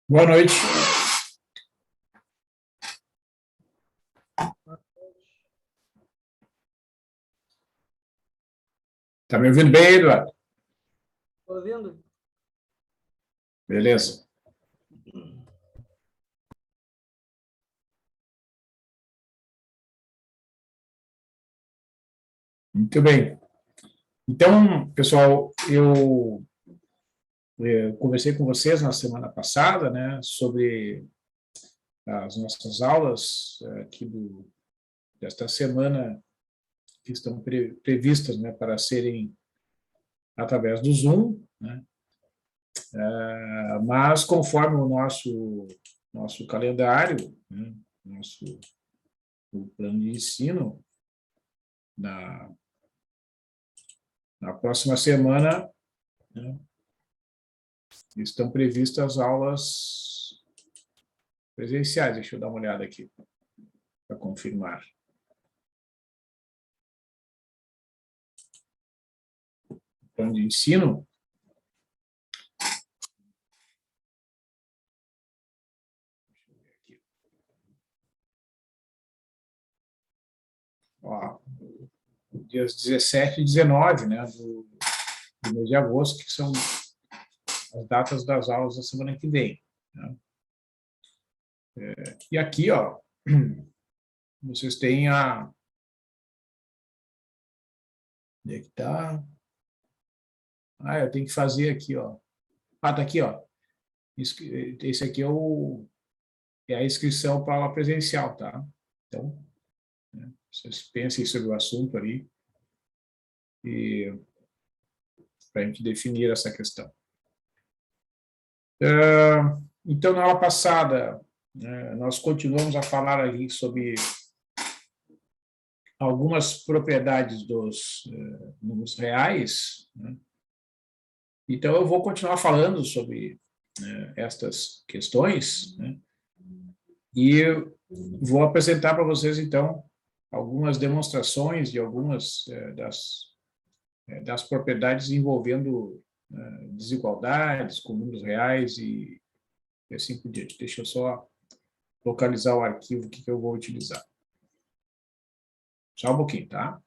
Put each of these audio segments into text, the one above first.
Boa noite. Tá me ouvindo bem, Eduardo? Estou ouvindo? Beleza. Muito bem. Então, pessoal, eu conversei com vocês na semana passada, né, sobre as nossas aulas aqui desta semana que estão previstas, né, para serem através do Zoom, né, mas conforme o nosso calendário, né, o plano de ensino, na próxima semana, né, estão previstas aulas presenciais. Deixa eu dar uma olhada aqui para confirmar. Plano de ensino. Ó, dias 17 e 19, né, do mês de agosto, que são as datas das aulas da semana que vem. Né? E aqui, ó, vocês têm a... Onde é que tá? Ah, eu tenho que fazer aqui, ó. Ah, tá aqui, ó. Esse aqui é a inscrição para a aula presencial, tá? Então, né, vocês pensem sobre o assunto ali e para a gente definir essa questão. Então, na aula passada, né, nós continuamos a falar ali sobre algumas propriedades dos números reais, né? Então, eu vou continuar falando sobre estas questões, né? E vou apresentar para vocês, então, algumas demonstrações de algumas das propriedades envolvendo desigualdades com números reais e assim por diante. Deixa eu só localizar o arquivo que eu vou utilizar. Só um pouquinho, tá?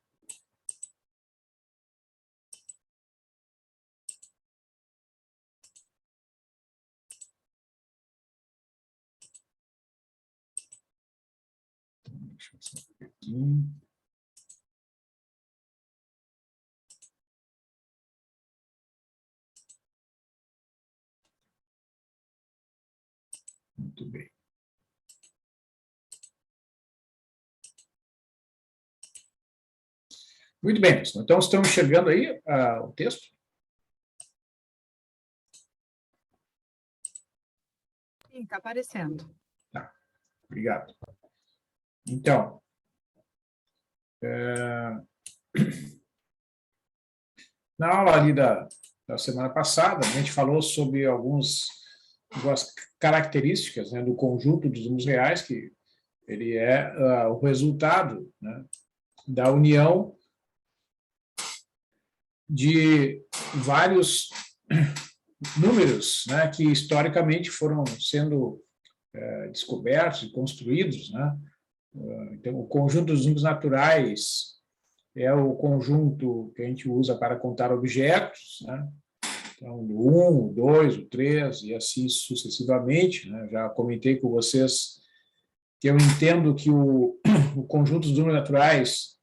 Deixa eu só ver aqui. Muito bem. Muito bem, pessoal. Então, estamos chegando aí o texto? Sim, está aparecendo. Tá, obrigado. Então, na aula ali da semana passada, a gente falou sobre algumas características, né, do conjunto dos números reais, que ele é o resultado, né, da união de vários números, né, que historicamente foram sendo descobertos e construídos, né? Então, o conjunto dos números naturais é o conjunto que a gente usa para contar objetos, né? Então, o 1, o 2, o 3 e assim sucessivamente, né? Já comentei com vocês que eu entendo que o conjunto dos números naturais,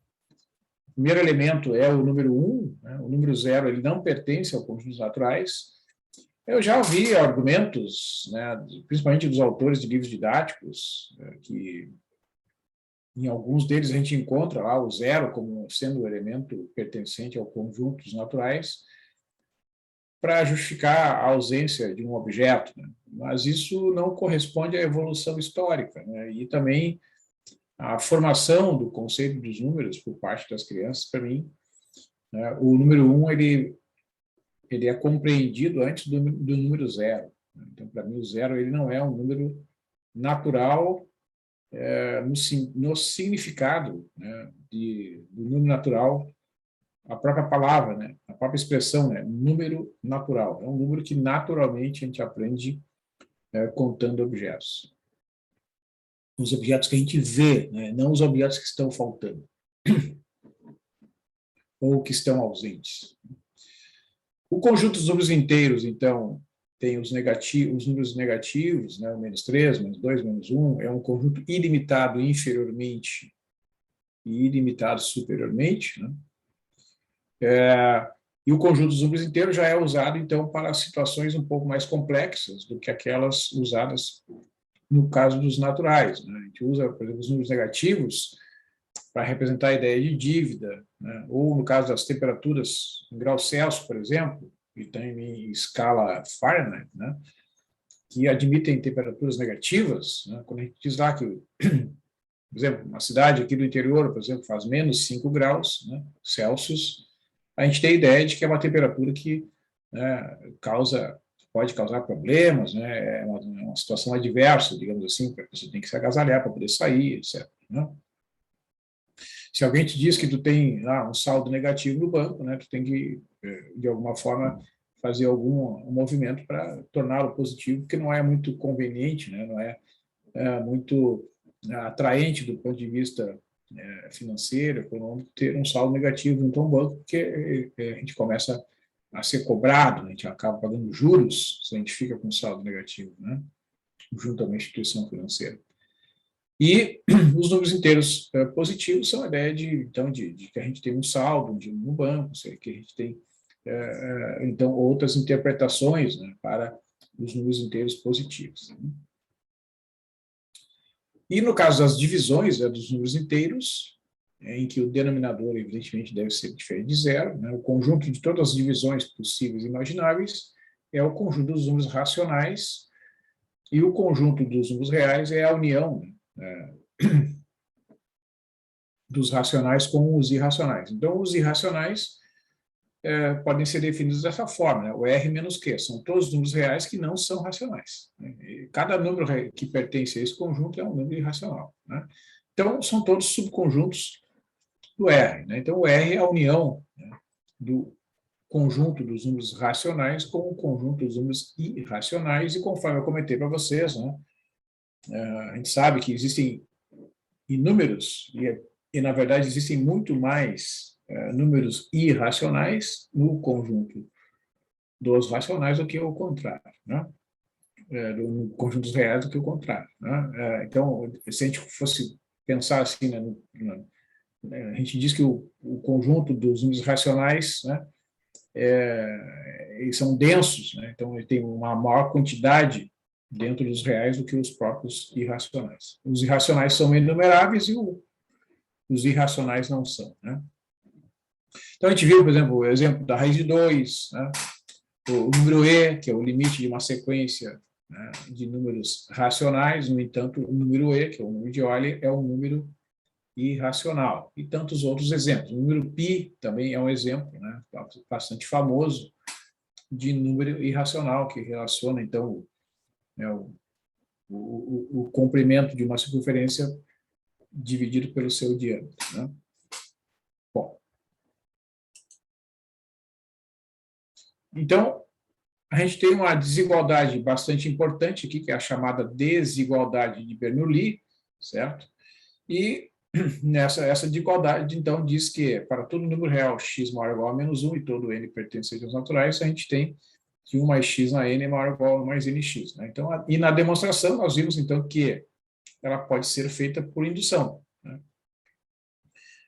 o primeiro elemento é o número 1, né? O número 0 ele não pertence ao conjunto dos naturais. Eu já ouvi argumentos, né, principalmente dos autores de livros didáticos, que em alguns deles a gente encontra lá o zero como sendo o elemento pertencente ao conjunto dos naturais, para justificar a ausência de um objeto, né? Mas isso não corresponde à evolução histórica, né? E também a formação do conceito dos números por parte das crianças, para mim, né, o número 1 ele é compreendido antes do número 0. Então, para mim, o 0 ele não é um número natural no significado, né, do número natural, a própria palavra, né, a própria expressão, né, número natural. É um número que naturalmente a gente aprende contando objetos. Os objetos que a gente vê, né? Não os objetos que estão faltando ou que estão ausentes. O conjunto dos números inteiros, então, tem os números negativos, né? O -3, -2, -1, é um conjunto ilimitado inferiormente e ilimitado superiormente, né? E o conjunto dos números inteiros já é usado, então, para situações um pouco mais complexas do que aquelas usadas no caso dos naturais, né? A gente usa, por exemplo, os números negativos para representar a ideia de dívida, né? Ou no caso das temperaturas em graus Celsius, por exemplo, e tem em escala Fahrenheit, né? Que admitem temperaturas negativas, né? Quando a gente diz lá que, por exemplo, uma cidade aqui do interior, por exemplo, faz menos 5 graus, né, Celsius, a gente tem a ideia de que é uma temperatura que, né, pode causar problemas, né, é uma situação adversa, digamos assim, porque você tem que se agasalhar para poder sair, etc. Né? Se alguém te diz que tu tem um saldo negativo no banco, né, tu tem que, de alguma forma, fazer algum movimento para torná-lo positivo, porque não é muito conveniente, né, não é muito atraente do ponto de vista financeiro, econômico, ter um saldo negativo no teu banco, porque a gente começa a ser cobrado, a gente acaba pagando juros se a gente fica com saldo negativo, né, junto a uma instituição financeira. E os números inteiros positivos são a ideia de que a gente tem um saldo no banco, que a gente tem, então, outras interpretações, né, para os números inteiros positivos. Né? E no caso das divisões, dos números inteiros, em que o denominador, evidentemente, deve ser diferente de zero, né, o conjunto de todas as divisões possíveis e imagináveis é o conjunto dos números racionais, e o conjunto dos números reais é a união, né, dos racionais com os irracionais. Então, os irracionais podem ser definidos dessa forma, né? O R menos Q, são todos os números reais que não são racionais. Né? E cada número que pertence a esse conjunto é um número irracional. Né? Então, são todos subconjuntos do R. Né? Então, o R é a união, né, do conjunto dos números racionais com o conjunto dos números irracionais, e conforme eu comentei para vocês, né, a gente sabe que existem inúmeros, e na verdade existem muito mais números irracionais no conjunto dos racionais do que o contrário, né? No conjunto dos reais do que o contrário, né? Então, se a gente fosse pensar assim, né, a gente diz que o conjunto dos números racionais, né, eles são densos, né? Então ele tem uma maior quantidade dentro dos reais do que os próprios irracionais. Os irracionais são inumeráveis e os irracionais não são, né? Então, a gente viu, por exemplo, o exemplo da raiz de 2, né? O número E, que é o limite de uma sequência, né, de números racionais. No entanto, o número E, que é o número de Euler, é um número irracional. E tantos outros exemplos. O número π também é um exemplo, né, bastante famoso de número irracional, que relaciona, então, né, o comprimento de uma circunferência dividido pelo seu diâmetro, né? Bom, então, a gente tem uma desigualdade bastante importante aqui, que é a chamada desigualdade de Bernoulli, certo? E essa desigualdade, então, diz que para todo número real x maior ou igual a menos 1 e todo n pertence a sejam naturais, a gente tem que 1 mais x na n é maior ou igual a mais nx. Né? Então, e na demonstração, nós vimos, então, que ela pode ser feita por indução. Né?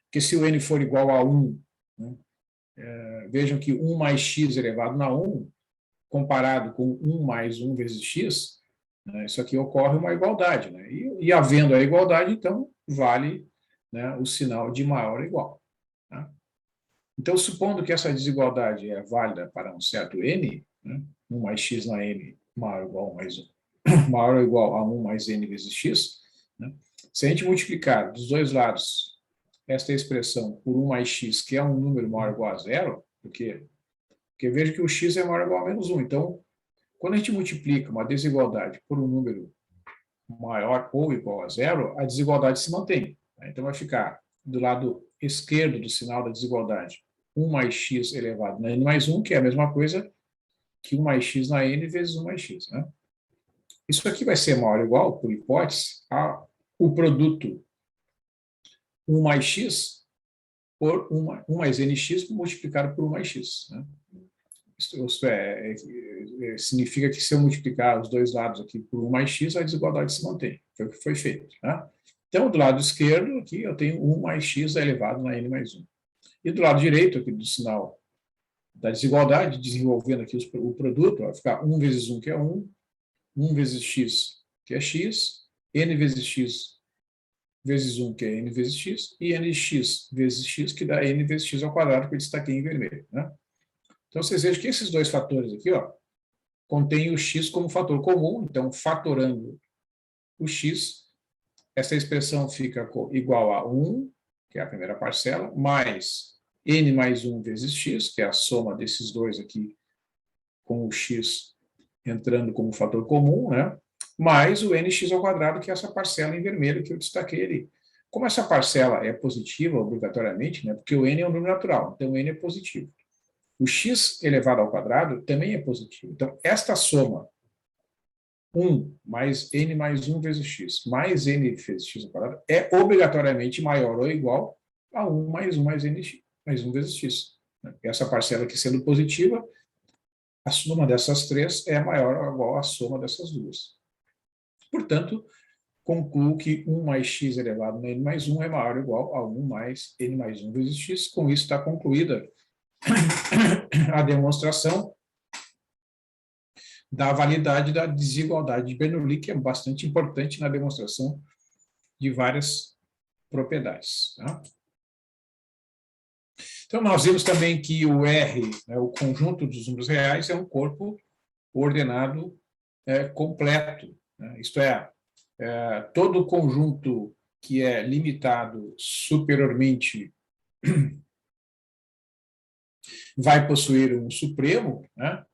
Porque se o n for igual a 1, né, vejam que 1 mais x elevado a 1, comparado com 1 mais 1 vezes x, né, isso aqui ocorre uma igualdade. Né? E havendo a igualdade, então, vale, né, o sinal de maior ou igual. Tá? Então, supondo que essa desigualdade é válida para um certo n, né, 1 mais x na n maior ou igual a mais 1, maior ou igual a 1 mais n vezes x, né, se a gente multiplicar dos dois lados esta expressão por 1 mais x, que é um número maior ou igual a zero, porque veja que o x é maior ou igual a menos 1. Então, quando a gente multiplica uma desigualdade por um número maior ou igual a zero, a desigualdade se mantém. Então, vai ficar do lado esquerdo do sinal da desigualdade 1 mais x elevado a n mais 1, que é a mesma coisa que 1 mais x na n vezes 1 mais x. Né? Isso aqui vai ser maior ou igual, por hipótese, ao produto 1 mais x por 1 mais nx multiplicado por 1 mais x. Né? Isto significa que se eu multiplicar os dois lados aqui por 1 mais x, a desigualdade se mantém. Foi o que foi feito. Né? Então, do lado esquerdo, aqui eu tenho 1 mais x elevado na n mais 1. E do lado direito, aqui do sinal da desigualdade, desenvolvendo aqui o produto, vai ficar 1 vezes 1, que é 1, 1 vezes x, que é x, n vezes x vezes 1, que é n vezes x, e nx vezes x, que dá n vezes x ao quadrado, que eu destaquei em vermelho. Né? Então, vocês vejam que esses dois fatores aqui, ó, contêm o x como fator comum, então, fatorando o x, essa expressão fica igual a 1, que é a primeira parcela, mais n mais 1 vezes x, que é a soma desses dois aqui, com o x entrando como fator comum, né? Mais o nx ao quadrado, que é essa parcela em vermelho que eu destaquei ali. Como essa parcela é positiva, obrigatoriamente, né? Porque o n é um número natural, então o n é positivo. O x elevado ao quadrado também é positivo. Então, esta soma, 1 mais n mais 1 vezes x, mais n vezes x ao quadrado, é obrigatoriamente maior ou igual a 1 mais 1 mais n mais 1 vezes x. Essa parcela aqui sendo positiva, a soma dessas três é maior ou igual à soma dessas duas. Portanto, concluo que 1 mais x elevado a n mais 1 é maior ou igual a 1 mais n mais 1 vezes x. Com isso está concluída a demonstração da validade da desigualdade de Bernoulli, que é bastante importante na demonstração de várias propriedades. Tá? Então, nós vimos também que o R, né, o conjunto dos números reais, é um corpo ordenado completo. Né? Isto é, todo conjunto que é limitado superiormente vai possuir um supremo, né?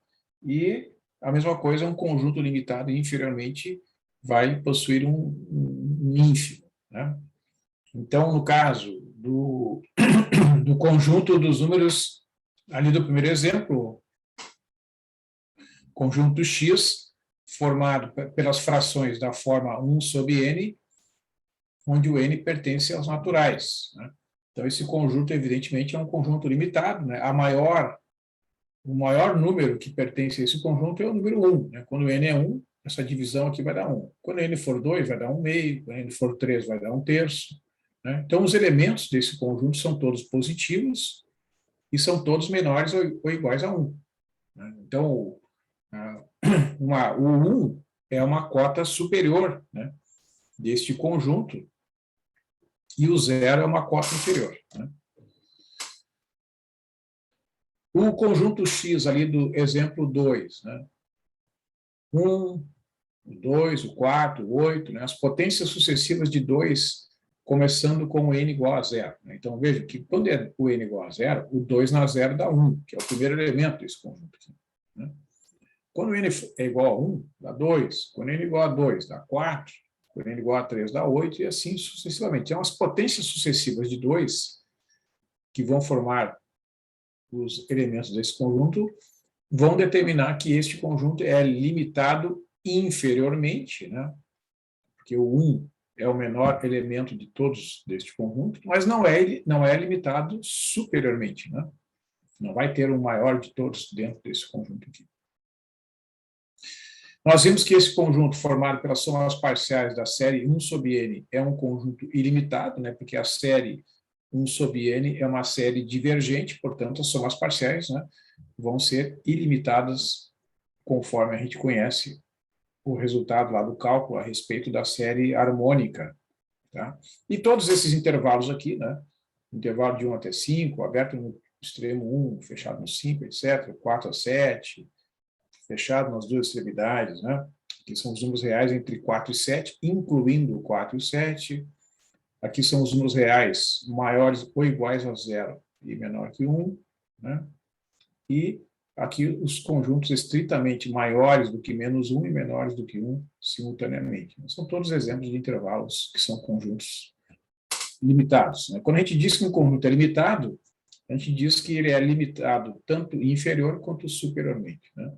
E a mesma coisa, um conjunto limitado inferiormente vai possuir um ínfimo. Né? Então, no caso do conjunto dos números, ali do primeiro exemplo, conjunto X, formado pelas frações da forma 1 sobre n, onde o n pertence aos naturais. Né? Então, esse conjunto, evidentemente, é um conjunto limitado. Né? O maior número que pertence a esse conjunto é o número 1. Né? Quando n é 1, essa divisão aqui vai dar 1. Quando n for 2, vai dar 1 meio. Quando n for 3, vai dar 1 terço. Né? Então, os elementos desse conjunto são todos positivos e são todos menores ou iguais a 1. Né? Então, o 1 é uma cota superior, né, deste conjunto, e o 0 é uma cota inferior. Né? O conjunto X ali do exemplo 2, né? 1, o 2, o 4, o 8, né? As potências sucessivas de 2, começando com o n igual a 0. Né? Então, veja que quando é o n igual a 0, o 2 na 0 dá 1, que é o primeiro elemento desse conjunto aqui. Né? Quando n é igual a 1, dá 2. Quando n é igual a 2, dá 4. Quando n é igual a 3, dá 8, e assim sucessivamente. Então, as potências sucessivas de 2, que vão formar os elementos desse conjunto, vão determinar que este conjunto é limitado inferiormente, né? Porque o 1 é o menor elemento de todos deste conjunto, mas não é limitado superiormente. Né? Não vai ter o maior de todos dentro desse conjunto aqui. Nós vimos que esse conjunto formado pelas somas parciais da série 1 sobre n é um conjunto ilimitado, né? Porque a série 1 sobre n é uma série divergente, portanto, as somas parciais, né, vão ser ilimitadas conforme a gente conhece o resultado lá do cálculo a respeito da série harmônica. Tá? E todos esses intervalos aqui, né, intervalo de 1 até 5, aberto no extremo 1, fechado no 5, etc., 4 a 7, fechado nas duas extremidades, né, que são os números reais entre 4 e 7, incluindo o 4 e o 7. Aqui são os números reais maiores ou iguais a 0 e menor que 1, né? E aqui os conjuntos estritamente maiores do que menos 1 e menores do que 1 simultaneamente. São todos exemplos de intervalos que são conjuntos limitados. Né? Quando a gente diz que um conjunto é limitado, a gente diz que ele é limitado tanto inferior quanto superiormente. Né?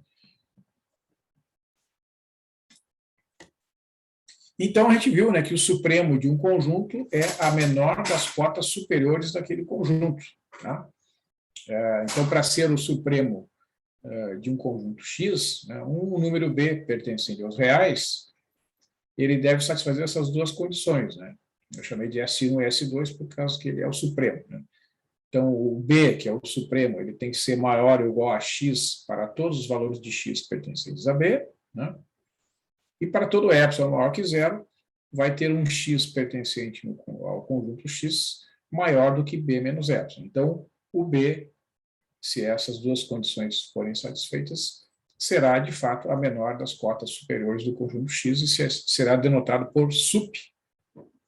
Então, a gente viu, né, que o supremo de um conjunto é a menor das cotas superiores daquele conjunto. Tá? Então, para ser o supremo de um conjunto X, né, um número B pertencente aos reais, ele deve satisfazer essas duas condições. Né? Eu chamei de S1 e S2 por causa que ele é o supremo. Né? Então, o B, que é o supremo, ele tem que ser maior ou igual a X para todos os valores de X pertencentes a B, né? E para todo epsilon maior que zero, vai ter um X pertencente ao conjunto X maior do que B menos epsilon. Então, o B, se essas duas condições forem satisfeitas, será, de fato, a menor das cotas superiores do conjunto X e será denotado por sup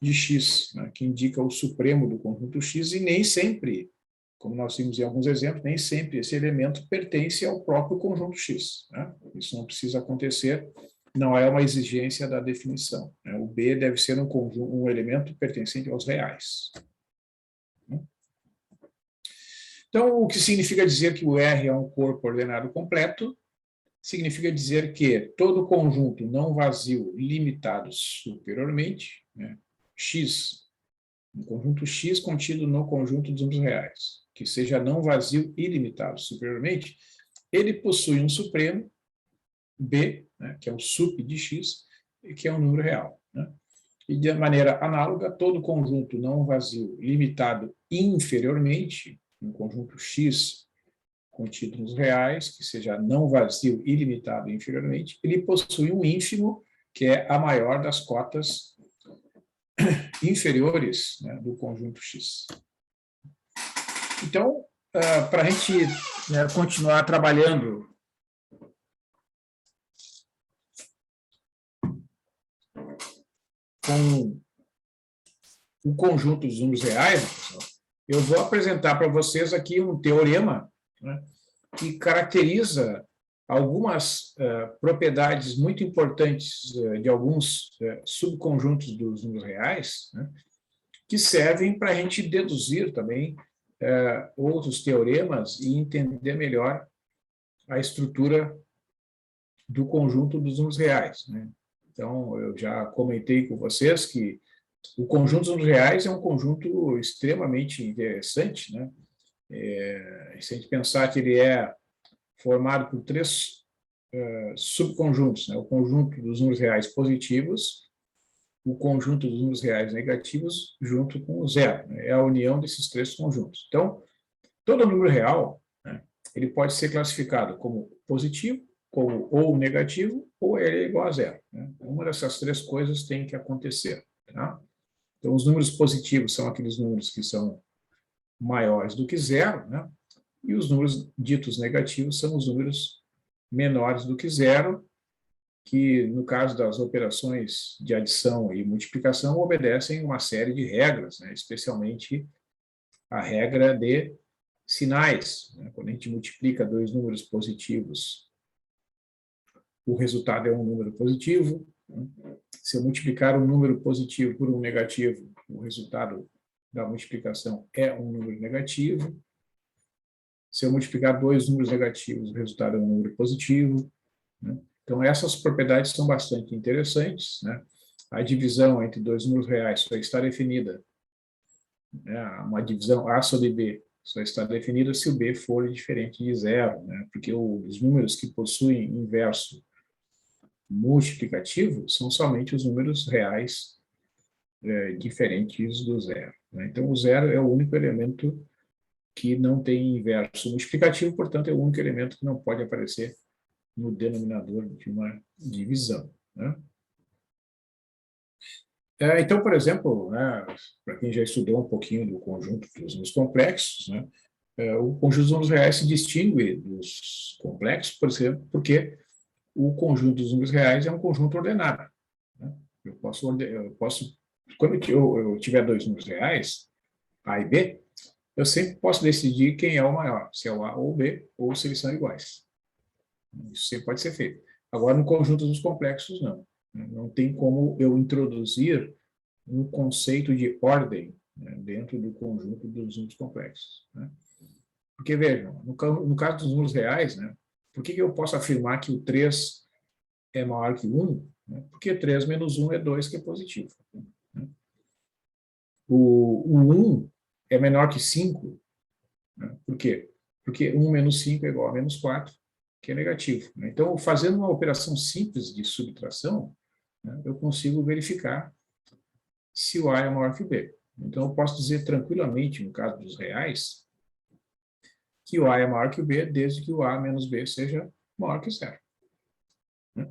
de X, né, que indica o supremo do conjunto X, e nem sempre, como nós vimos em alguns exemplos, nem sempre esse elemento pertence ao próprio conjunto X. Né? Isso não precisa acontecer, não é uma exigência da definição. Né? O B deve ser um elemento pertencente aos reais. Então, o que significa dizer que o R é um corpo ordenado completo? Significa dizer que todo conjunto não vazio limitado superiormente, né, X, um conjunto X contido no conjunto dos números reais, que seja não vazio ilimitado superiormente, ele possui um supremo, B, né, que é o sup de X, que é um número real. Né? E de maneira análoga, todo conjunto não vazio limitado inferiormente, um conjunto X contido nos reais, que seja não vazio ilimitado inferiormente, ele possui um ínfimo, que é a maior das cotas inferiores, né, do conjunto X. Então, para a gente, né, continuar trabalhando com o conjunto dos números reais, pessoal, eu vou apresentar para vocês aqui um teorema, né, que caracteriza algumas propriedades muito importantes de alguns subconjuntos dos números reais, né, que servem para a gente deduzir também outros teoremas e entender melhor a estrutura do conjunto dos números reais. Né? Então, eu já comentei com vocês que o conjunto dos números reais é um conjunto extremamente interessante, né? Se a gente pensar que ele é formado por três subconjuntos, né? O conjunto dos números reais positivos, o conjunto dos números reais negativos junto com o zero. Né? É a união desses três conjuntos. Então, todo número real, né, ele pode ser classificado como positivo, como ou negativo, ou ele é igual a zero. Né? Uma dessas três coisas tem que acontecer. Tá? Então, os números positivos são aqueles números que são maiores do que zero, né? E os números ditos negativos são os números menores do que zero, que, no caso das operações de adição e multiplicação, obedecem uma série de regras, né? Especialmente a regra de sinais. Né? Quando a gente multiplica dois números positivos, o resultado é um número positivo. Né? Se eu multiplicar um número positivo por um negativo, o resultado da multiplicação é um número negativo. Se eu multiplicar dois números negativos, o resultado é um número positivo. Né? Então, essas propriedades são bastante interessantes. Né? A divisão entre dois números reais só está definida, né? Uma divisão A sobre B só está definida se o B for diferente de zero, né? Porque os números que possuem inverso multiplicativo são somente os números reais diferentes do zero. Né? Então, o zero é o único elemento que não tem inverso multiplicativo, portanto, é o único elemento que não pode aparecer no denominador de uma divisão. Né? Então, por exemplo, né, para quem já estudou um pouquinho do conjunto dos números complexos, né, o conjunto dos números reais se distingue dos complexos, por exemplo, porque o conjunto dos números reais é um conjunto ordenado. Né? Eu posso, quando eu tiver dois números reais, A e B, eu sempre posso decidir quem é o maior, se é o A ou o B, ou se eles são iguais. Isso sempre pode ser feito. Agora, no conjunto dos complexos, não. Não tem como eu introduzir um conceito de ordem, né, dentro do conjunto dos números complexos. Né? Porque, vejam, no caso dos números reais, né, por que eu posso afirmar que o 3 é maior que 1 né? Porque 3 menos 1 é 2, que é positivo. Né? O 1 é menor que 5, né? Por quê? Porque 1 menos 5 é igual a menos 4, que é negativo. Né? Então, fazendo uma operação simples de subtração, né, eu consigo verificar se o A é maior que o B. Então, eu posso dizer tranquilamente, no caso dos reais, que o A é maior que o B, desde que o A menos B seja maior que zero. Né?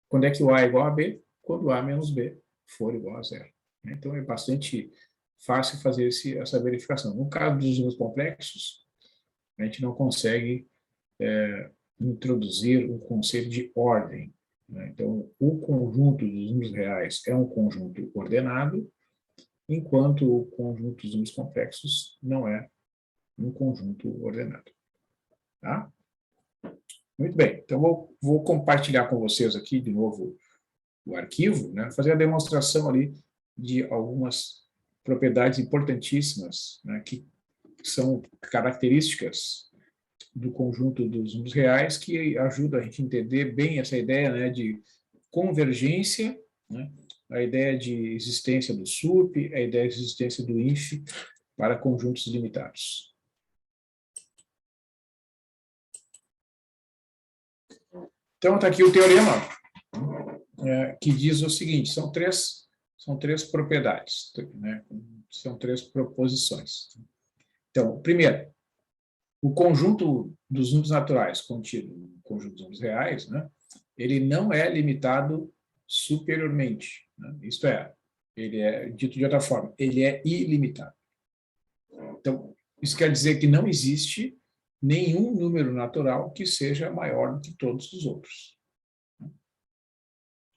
Quando é que o A é igual a B? Quando o A menos B for igual a zero. Então, é bastante fácil fazer essa verificação. No caso dos números complexos, a gente não consegue introduzir o conceito de ordem. Né? Então, o conjunto dos números reais é um conjunto ordenado, enquanto o conjunto dos números complexos não é um conjunto ordenado. Tá? Muito bem, então vou compartilhar com vocês aqui de novo o arquivo, né? Fazer a demonstração ali de algumas propriedades importantíssimas, né? Que são características do conjunto dos números reais que ajudam a gente a entender bem essa ideia, né, de convergência, né? A ideia de existência do sup, a ideia de existência do inf para conjuntos limitados. Então, está aqui o teorema, que diz o seguinte, são três propriedades, né? São 3 proposições. Então, primeiro, o conjunto dos números naturais contido no conjunto dos números reais, né? Ele não é limitado superiormente. Né? Isto é, ele é, dito de outra forma, ele é ilimitado. Então, isso quer dizer que não existe nenhum número natural que seja maior do que todos os outros.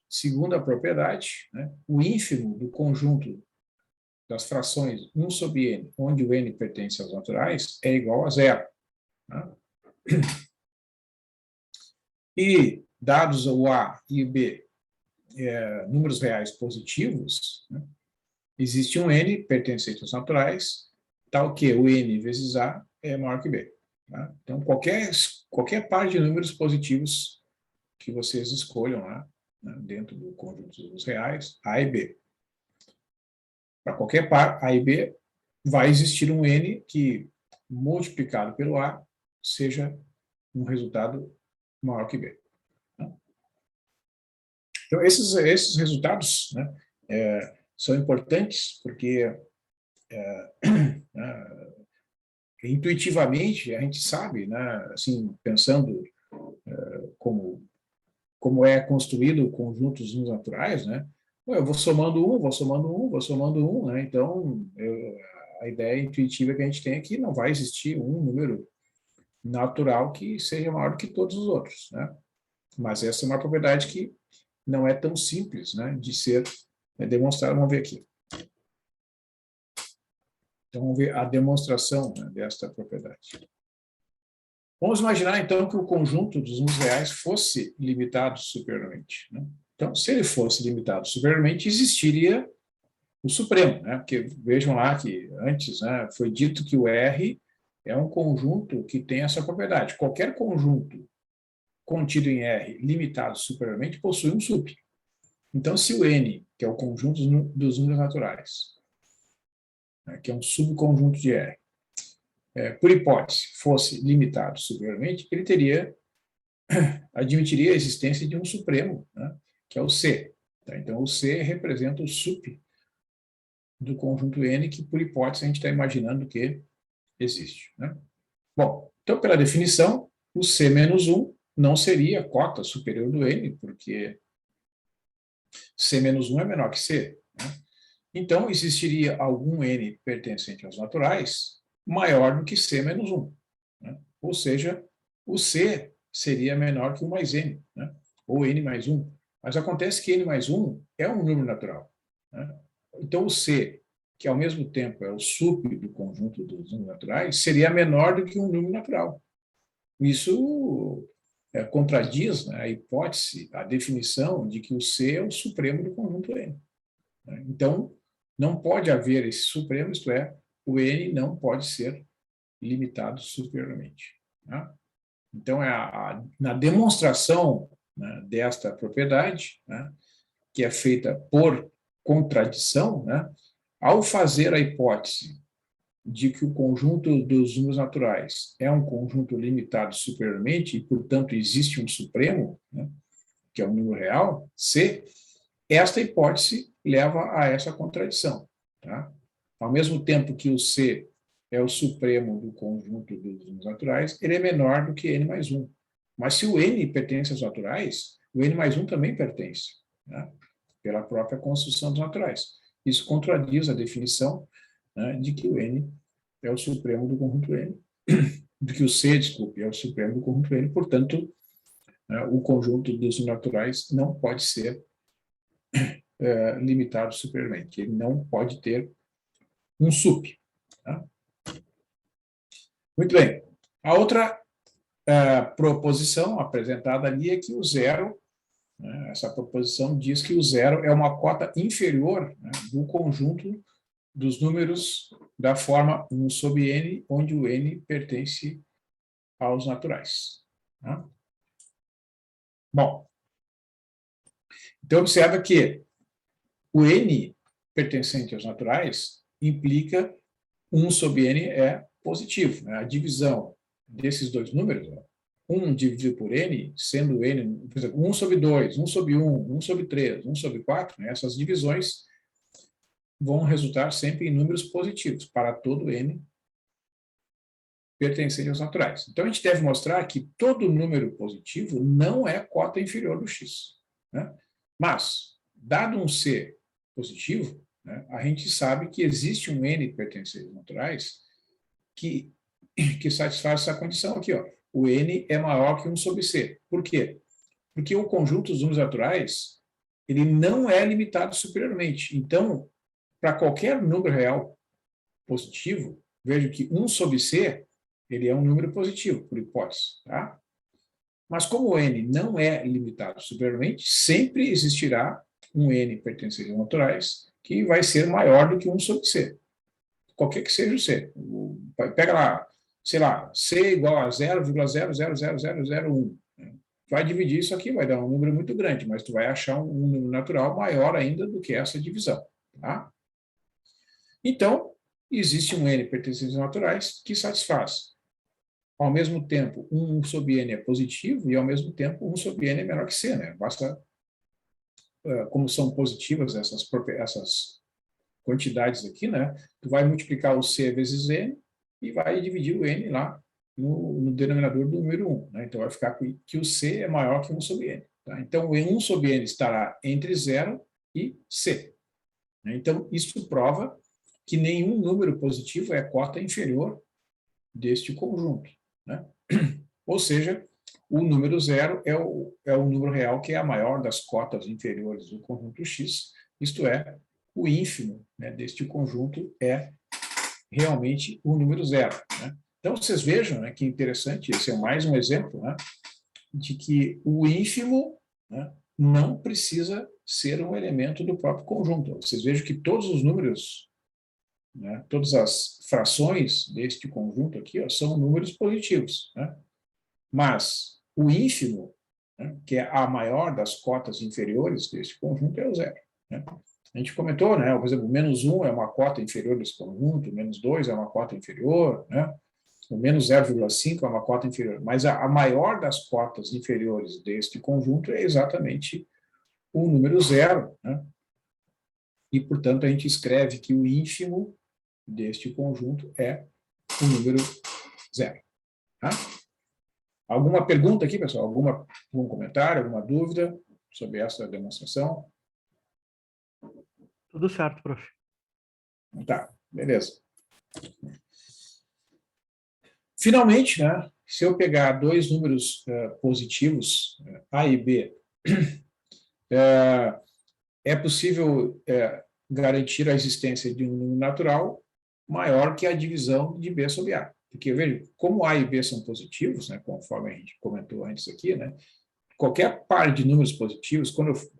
Segunda propriedade, né, o ínfimo do conjunto das frações 1 sobre n, onde o n pertence aos naturais, é igual a zero. Né? E, dados o A e o B, números reais positivos, né, existe um n pertencente aos naturais, tal que o n vezes A é maior que B. Tá? Então, qualquer par de números positivos que vocês escolham lá, né, dentro do conjunto dos reais, A e B. Para qualquer par, A e B, vai existir um n que, multiplicado pelo A, seja um resultado maior que B. Então, esses resultados, né, são importantes porque intuitivamente a gente sabe, né, assim, pensando como é construído o conjunto dos números naturais, né, eu vou somando um, vou somando um, vou somando um, né, então a ideia intuitiva que a gente tem é que não vai existir um número natural que seja maior do que todos os outros, né, mas essa é uma propriedade que não é tão simples, né, de ser demonstrada. Vamos ver aqui. Então, vamos ver a demonstração, né, desta propriedade. Vamos imaginar, então, que o conjunto dos números reais fosse limitado superiormente. Né? Então, se ele fosse limitado superiormente, existiria o supremo. Né? Porque vejam lá que antes, né, foi dito que o R é um conjunto que tem essa propriedade. Qualquer conjunto contido em R limitado superiormente possui um sup. Então, se o N, que é o conjunto dos números naturais, né, que é um subconjunto de R, por hipótese, fosse limitado superiormente, ele admitiria a existência de um supremo, né, que é o C. Tá? Então, o C representa o sup do conjunto N, que, por hipótese, a gente está imaginando que existe. Né? Bom, então, pela definição, o C menos 1 não seria a cota superior do N, porque C menos 1 é menor que C. Né? Então, existiria algum N pertencente aos naturais maior do que C menos 1. Né? Ou seja, o C seria menor que 1 mais N, né? Ou N mais 1. Mas acontece que N mais 1 é um número natural. Né? Então, o C, que ao mesmo tempo é o sup do conjunto dos números naturais, seria menor do que um número natural. Isso contradiz, né, a hipótese, a definição de que o C é o supremo do conjunto N. Né? Então, não pode haver esse supremo, isto é, o N não pode ser limitado superiormente. Né? Então, na demonstração, né, desta propriedade, né, que é feita por contradição, né? Ao fazer a hipótese de que o conjunto dos números naturais é um conjunto limitado superiormente e, portanto, existe um supremo, né, que é um número real, C, esta hipótese leva a essa contradição. Tá? Ao mesmo tempo que o C é o supremo do conjunto dos números naturais, ele é menor do que n mais 1. Mas se o n pertence aos naturais, o n mais 1 também pertence, né, pela própria construção dos naturais. Isso contradiz a definição, né, de que o n é o supremo do conjunto n, de que o C, desculpe, é o supremo do conjunto n, portanto, né, o conjunto dos naturais não pode ser limitado superiormente, ele não pode ter um sup. Tá? Muito bem. A outra proposição apresentada ali é que o zero, né, essa proposição diz que o zero é uma cota inferior, né, do conjunto dos números da forma 1 sobre n, onde o n pertence aos naturais. Tá? Bom, então observa que o n pertencente aos naturais implica 1 sobre n é positivo. Né? A divisão desses dois números, 1 dividido por n, sendo n, por exemplo, 1 sobre 2, 1 sobre 1, 1 sobre 3, 1 sobre 4, né? Essas divisões vão resultar sempre em números positivos para todo n pertencente aos naturais. Então, a gente deve mostrar que todo número positivo não é cota inferior do x. Né? Mas, dado um C positivo, né, a gente sabe que existe um n pertencente aos naturais que satisfaz essa condição aqui. Ó. O n é maior que 1 sobre C. Por quê? Porque o conjunto dos números naturais ele não é limitado superiormente. Então, para qualquer número real positivo, vejo que 1 sobre C ele é um número positivo, por hipótese. Tá? Mas como o n não é limitado superiormente, sempre existirá um n pertencente aos naturais que vai ser maior do que 1 sobre C. Qualquer que seja o C. Pega lá, sei lá, C igual a 0,000001. Vai dividir isso aqui, vai dar um número muito grande, mas tu vai achar um número natural maior ainda do que essa divisão. Tá? Então, existe um n pertencente aos naturais que satisfaz. Ao mesmo tempo, 1 sobre n é positivo e, ao mesmo tempo, 1 sobre n é menor que c. Né? Basta, como são positivas essas quantidades aqui, né? Tu vai multiplicar o c vezes n e vai dividir o n lá no denominador do número 1. Né? Então, vai ficar que o c é maior que 1 sobre n. Tá? Então, o 1 sobre n estará entre 0 e c. Então, isso prova que nenhum número positivo é cota inferior deste conjunto. Né? Ou seja, o número 0 é o número real que é a maior das cotas inferiores do conjunto X, isto é, o ínfimo, né, deste conjunto é realmente o número 0. Né? Então, vocês vejam, né, que interessante, esse é mais um exemplo, né, de que o ínfimo, né, não precisa ser um elemento do próprio conjunto. Vocês vejam que todos os números, né, todas as frações deste conjunto aqui, ó, são números positivos. Né? Mas o ínfimo, né, que é a maior das cotas inferiores deste conjunto, é o 0. Né? A gente comentou, né, por exemplo, menos 1 é uma cota inferior desse conjunto, menos 2 é uma cota inferior, né? O menos 0,5 é uma cota inferior. Mas a maior das cotas inferiores deste conjunto é exatamente o número 0. Né? E, portanto, a gente escreve que o ínfimo deste conjunto é o número 0. Tá? Alguma pergunta aqui, pessoal? Algum comentário, alguma dúvida sobre essa demonstração? Tudo certo, prof. Tá, beleza. Finalmente, né, se eu pegar dois números positivos, A e B, é possível garantir a existência de um número natural maior que a divisão de B sobre A. Porque, veja, como A e B são positivos, né, conforme a gente comentou antes aqui, né, qualquer par de números positivos,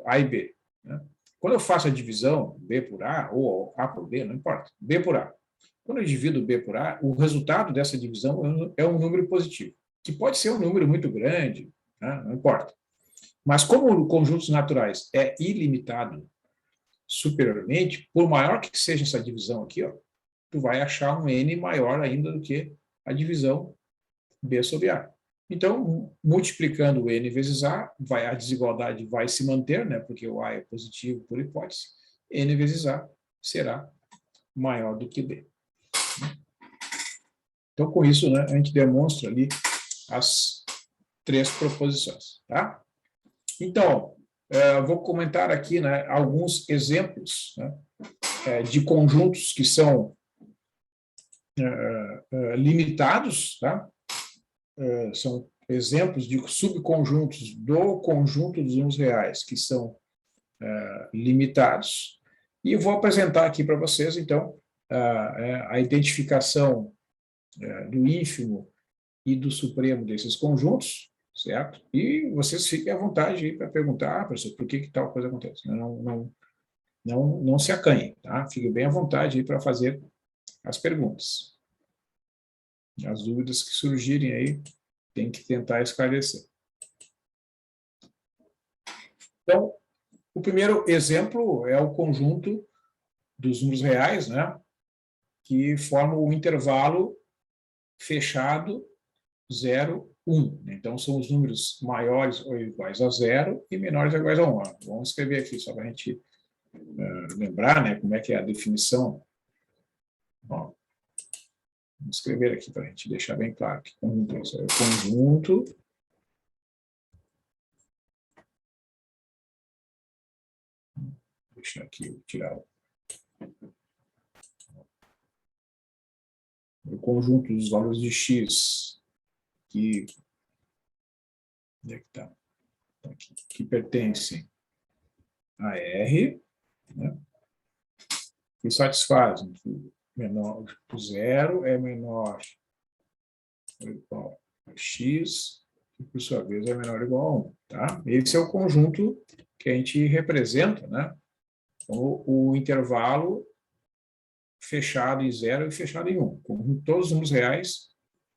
A e B, né, quando eu faço a divisão B por A, ou A por B, não importa, B por A. Quando eu divido B por A, o resultado dessa divisão é um número positivo, que pode ser um número muito grande, né, não importa. Mas como conjuntos naturais é ilimitado superiormente, por maior que seja essa divisão aqui, ó, tu vai achar um n maior ainda do que a divisão B sobre A. Então, multiplicando o n vezes A, a desigualdade vai se manter, né, porque o A é positivo por hipótese, n vezes A será maior do que B. Então, com isso, né, a gente demonstra ali as 3 proposições. Tá? Então, vou comentar aqui, né, alguns exemplos, né, de conjuntos que são limitados, tá? São exemplos de subconjuntos do conjunto dos números reais que são limitados. E eu vou apresentar aqui para vocês, então, a identificação do ínfimo e do supremo desses conjuntos, certo? E vocês fiquem à vontade aí para perguntar, professor, por que tal coisa acontece. Não se acanhem, tá? Fiquem bem à vontade aí para fazer as perguntas. As dúvidas que surgirem aí, tem que tentar esclarecer. Então, o primeiro exemplo é o conjunto dos números reais, né, que forma o intervalo fechado 0, 1. Então, são os números maiores ou iguais a 0 e menores ou iguais a 1. Vamos escrever aqui, só para a gente lembrar, né, como é que é a definição. Ó, vamos escrever aqui para a gente deixar bem claro que conjunto é isso. É o conjunto deixa aqui tirar o conjunto dos valores de x que onde é que está? Aqui, que pertencem a R, né, que satisfazem que menor, o 0 é menor ou igual a x, que por sua vez é menor ou igual a 1. Tá? Esse é o conjunto que a gente representa, né, o intervalo fechado em 0 e fechado em 1, com todos os números reais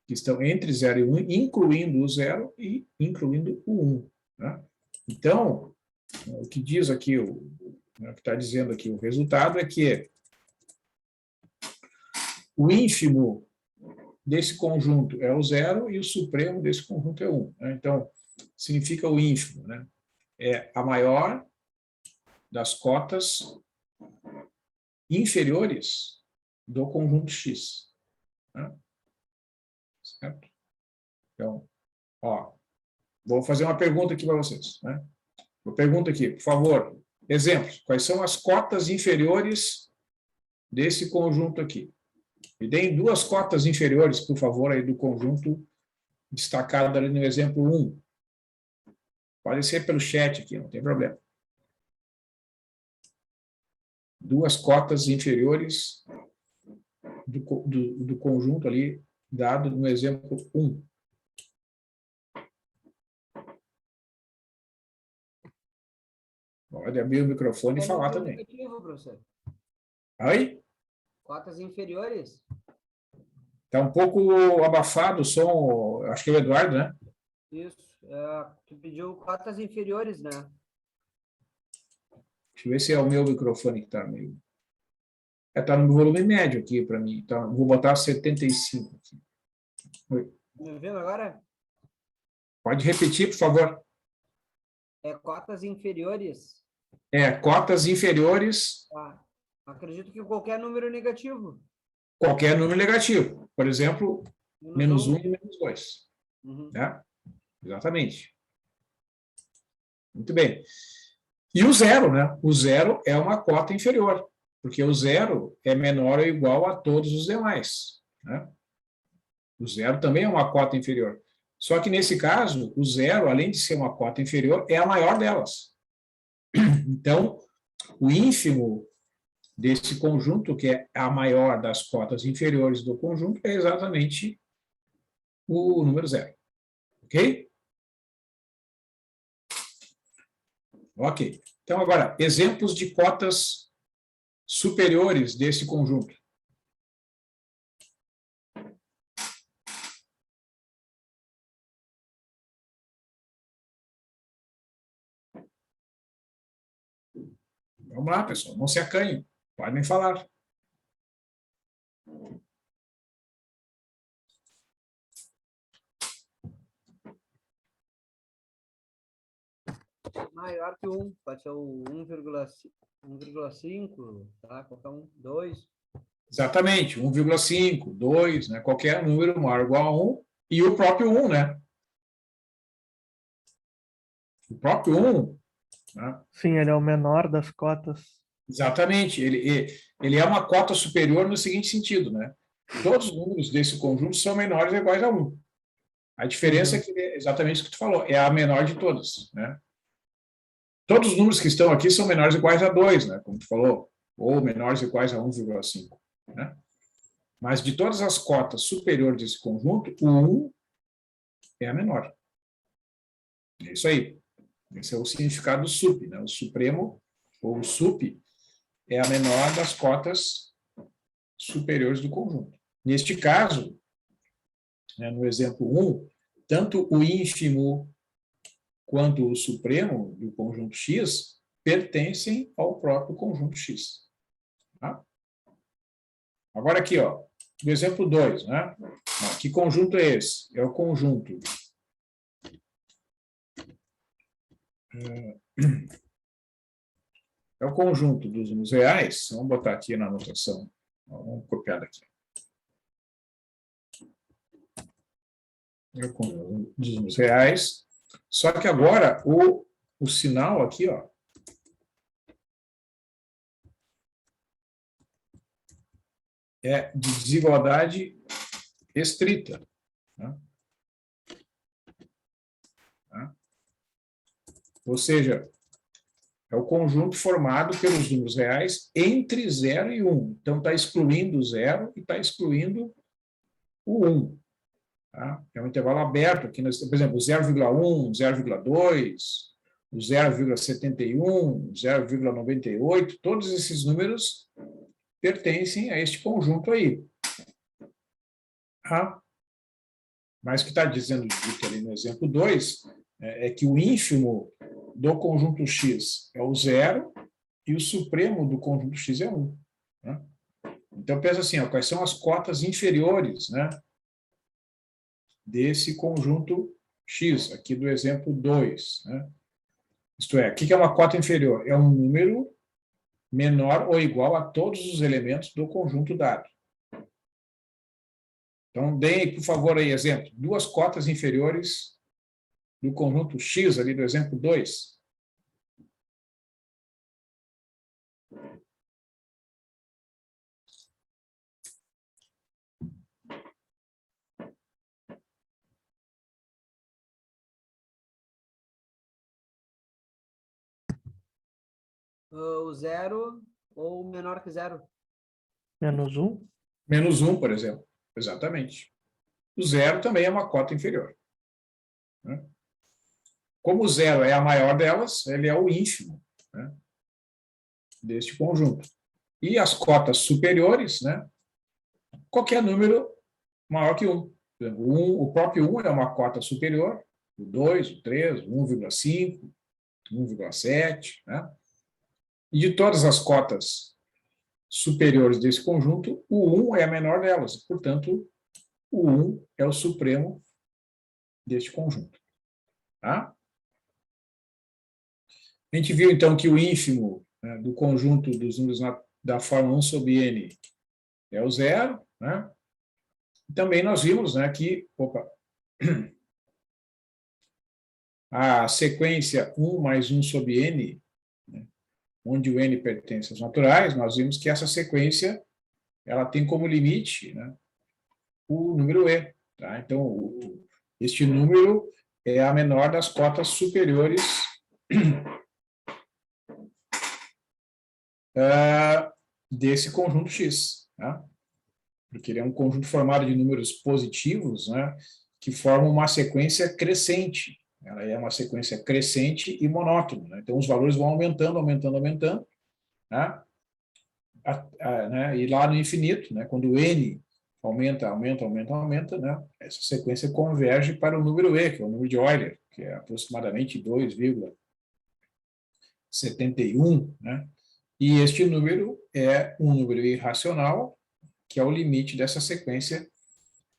que estão entre 0 e 1, incluindo o 0 e incluindo o 1. Tá? Então, o que diz aqui, o que está dizendo aqui o resultado é que o ínfimo desse conjunto é o 0 e o supremo desse conjunto é 1. Né? Então, significa o ínfimo, né? É a maior das cotas inferiores do conjunto X. Né? Certo? Então, ó, vou fazer uma pergunta aqui para vocês. Né? Uma pergunta aqui, por favor. Exemplos. Quais são as cotas inferiores desse conjunto aqui? Me deem 2 cotas inferiores, por favor, aí do conjunto destacado ali no exemplo 1. Pode ser pelo chat aqui, não tem problema. 2 cotas inferiores do conjunto ali, dado no exemplo 1. Pode abrir o microfone e falar também. Negativo, professor. Aí? Cotas inferiores? Está um pouco abafado o som, acho que é o Eduardo, né? Isso. Tu pediu cotas inferiores, né? Deixa eu ver se é o meu microfone que está meio... Está no volume médio aqui para mim. Então, vou botar 75 aqui. Oi. Me ouvindo agora? Pode repetir, por favor. É cotas inferiores? Cotas inferiores... Tá. Acredito que qualquer número negativo. Qualquer número negativo. Por exemplo, menos 1 e menos 2. Uhum. Né? Exatamente. Muito bem. E o 0, né? O 0 é uma cota inferior, porque o 0 é menor ou igual a todos os demais. Né? O 0 também é uma cota inferior. Só que, nesse caso, o 0, além de ser uma cota inferior, é a maior delas. Então, o ínfimo desse conjunto, que é a maior das cotas inferiores do conjunto, é exatamente o número 0. Ok? Ok. Então, agora, exemplos de cotas superiores desse conjunto. Vamos lá, pessoal, não se acanhem, podem falar. Maior que 1, pode ser o 1,5, tá? Qualquer um, 2. Exatamente, 1,5, 2, né? Qualquer número maior ou igual a 1, e o próprio 1, né? O próprio 1, né? Sim, ele é o menor das cotas. Exatamente, ele é uma cota superior no seguinte sentido, né? Todos os números desse conjunto são menores ou iguais a 1. A diferença é que é exatamente o que tu falou, é a menor de todas, né? Todos os números que estão aqui são menores ou iguais a 2, né? Como tu falou, ou menores ou iguais a 1,5, né? Mas de todas as cotas superiores desse conjunto, o 1 é a menor. É isso aí. Esse é o significado do sup, né? O supremo, ou o sup, é a menor das cotas superiores do conjunto. Neste caso, né, no exemplo 1, tanto o ínfimo quanto o supremo do conjunto X pertencem ao próprio conjunto X. Tá? Agora aqui, ó, no exemplo 2, né? Que conjunto é esse? É o conjunto dos números reais. Vamos botar aqui na anotação. Vamos copiar daqui. É o conjunto dos números reais. Só que agora o sinal aqui, ó, é de desigualdade estrita. Né? Tá? Ou seja, é o conjunto formado pelos números reais entre 0 e 1. Então, está excluindo o 0 e está excluindo o 1. Tá? É um intervalo aberto aqui, por exemplo, o 0,1, 0,2, o 0,71, 0,98, todos esses números pertencem a este conjunto aí. Tá? Mas o que está dizendo dito ali no exemplo 2 é que o ínfimo do conjunto X é o 0 e o supremo do conjunto X é 1. Né? Então, pensa assim, ó, quais são as cotas inferiores, né, desse conjunto X, aqui do exemplo 2. Né? Isto é, o que é uma cota inferior? É um número menor ou igual a todos os elementos do conjunto dado. Então, deem, por favor, aí exemplo. Duas cotas inferiores do conjunto X, ali do exemplo 2. O 0 ou menor que 0. Menos 1. Menos 1, por exemplo. Exatamente. O 0 também é uma cota inferior. Né? Como o 0 é a maior delas, ele é o ínfimo, né, deste conjunto. E as cotas superiores, né, qualquer número maior que 1. Por exemplo, o próprio 1 é uma cota superior, o 2, o 3, o 1,5, 1,7. Né? E de todas as cotas superiores desse conjunto, o 1 é a menor delas. Portanto, o 1 é o supremo deste conjunto. Tá? A gente viu, então, que o ínfimo, né, do conjunto dos números da forma 1 sobre n é o 0. Né? E também nós vimos, né, que a sequência 1 mais 1 sobre n, né, onde o n pertence aos naturais, nós vimos que essa sequência ela tem como limite, né, o número e. Tá? Então, este número é a menor das cotas superiores desse conjunto X. Tá? Porque ele é um conjunto formado de números positivos, né, que formam uma sequência crescente. Ela é uma sequência crescente e monótona. Né? Então, os valores vão aumentando, aumentando, aumentando. Né? Né? E lá no infinito, né, quando o n aumenta, aumenta, aumenta, aumenta, né, essa sequência converge para o número e, que é o número de Euler, que é aproximadamente 2,71. Né? E este número é um número irracional, que é o limite dessa sequência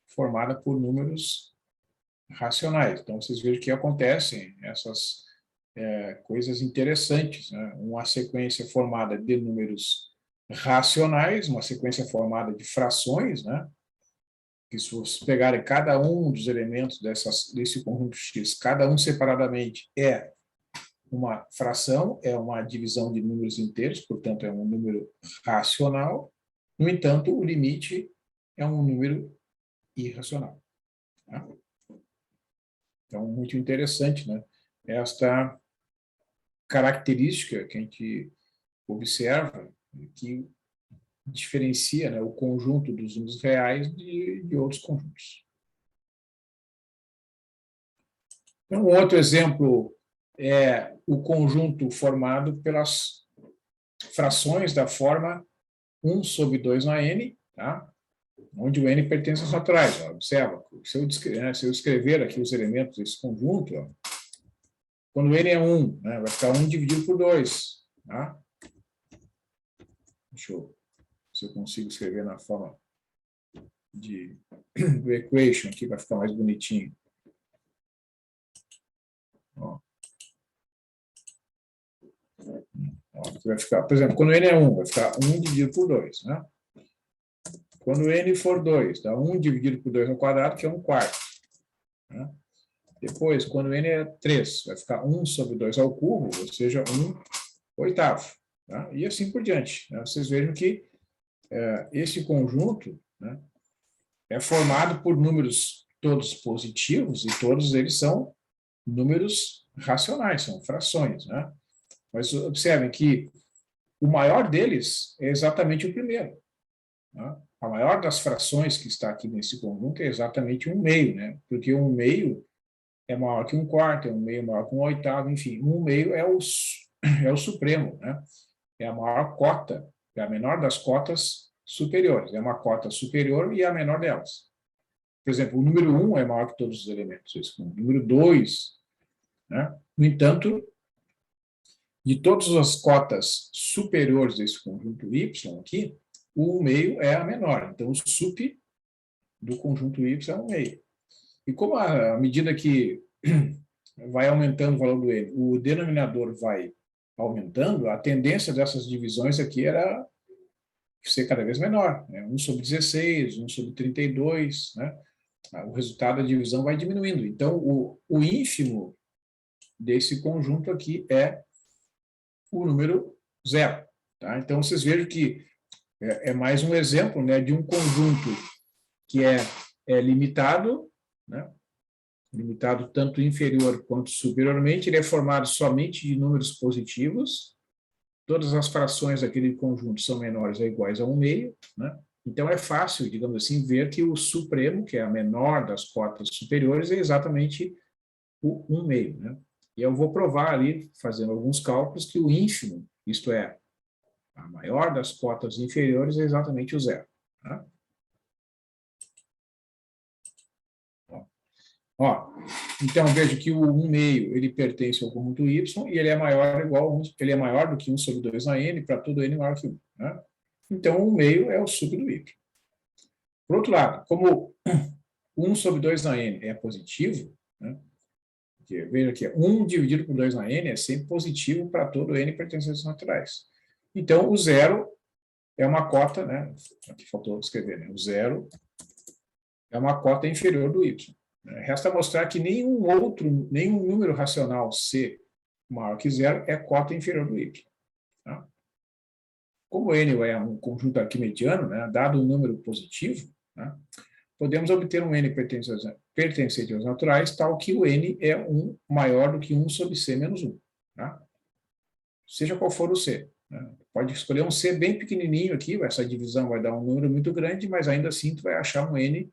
formada por números racionais. Então, vocês vejam que acontecem essas coisas interessantes, né? Uma sequência formada de números racionais, uma sequência formada de frações, né? Que se vocês pegarem cada um dos elementos desse conjunto X, cada um separadamente é uma fração, é uma divisão de números inteiros, portanto, é um número racional. No entanto, o limite é um número irracional. Tá? Então, muito interessante, né? Esta característica que a gente observa, que diferencia, né, o conjunto dos números reais de outros conjuntos. Então, um outro exemplo é o conjunto formado pelas frações da forma 1 sobre 2 na n, tá? Onde o n pertence aos naturais. Ó. Observa, se eu escrever aqui os elementos desse conjunto, ó, quando n é 1, né, vai ficar 1 dividido por 2. Tá? Deixa eu ver se eu consigo escrever na forma do equation aqui, vai ficar mais bonitinho. Ó. Ó, vai ficar, por exemplo, quando n é 1, vai ficar 1 dividido por 2. Né? Quando n for 2, dá 1 dividido por 2 ao quadrado, que é 1/4. Né? Depois, quando n é 3, vai ficar 1 sobre 2 ao cubo, ou seja, 1/8. Tá? E assim por diante. Né? Vocês vejam que esse conjunto, né, é formado por números todos positivos, e todos eles são números racionais, são frações. Né? Mas observem que o maior deles é exatamente o primeiro. Né? A maior das frações que está aqui nesse conjunto é exatamente 1/2, né? Porque 1/2 é maior que 1/4, é 1/2 maior que 1/8, enfim, 1/2 é o supremo, né? É a maior cota, é a menor das cotas superiores, é uma cota superior e é a menor delas. Por exemplo, o número 1 é maior que todos os elementos, o número 2, né? No entanto, de todas as cotas superiores desse conjunto Y aqui, o 1/2 é a menor. Então, o sup do conjunto Y é 1/2. E como à medida que vai aumentando o valor do n, o denominador vai aumentando, a tendência dessas divisões aqui era ser cada vez menor. Né? 1 sobre 16, 1 sobre 32, né? O resultado da divisão vai diminuindo. Então, o ínfimo desse conjunto aqui é o número 0. Tá? Então, vocês vejam que é mais um exemplo, né, de um conjunto que é limitado, né, limitado tanto inferior quanto superiormente, ele é formado somente de números positivos, todas as frações daquele conjunto são menores ou iguais a 1/2, né? Então é fácil, digamos assim, ver que o supremo, que é a menor das cotas superiores, é exatamente o 1/2, né? E eu vou provar ali, fazendo alguns cálculos, que o ínfimo, isto é, a maior das cotas inferiores, é exatamente o 0. Tá? Ó, então, veja que o 1/2 ele pertence ao conjunto Y e ele é maior ou igual a 1, ele é maior do que 1 sobre 2 na n, para todo n maior que 1. Né? Então, o 1/2 é o sup do Y. Por outro lado, como 1 sobre 2 na n é positivo, né? Porque, veja que 1 dividido por 2 na n é sempre positivo para todo n pertencente aos naturais. Então, o 0 é uma cota, né? Aqui faltou escrever, né? O 0 é uma cota inferior do y. Resta mostrar que nenhum número racional C maior que 0 é cota inferior do y. Tá? Como n é um conjunto arquimediano, né? Dado um número positivo, né? Podemos obter um n pertencente aos naturais, tal que o n é maior do que 1 sobre C menos 1. Tá? Seja qual for o C. Né? Pode escolher um C bem pequenininho aqui, essa divisão vai dar um número muito grande, mas ainda assim tu vai achar um n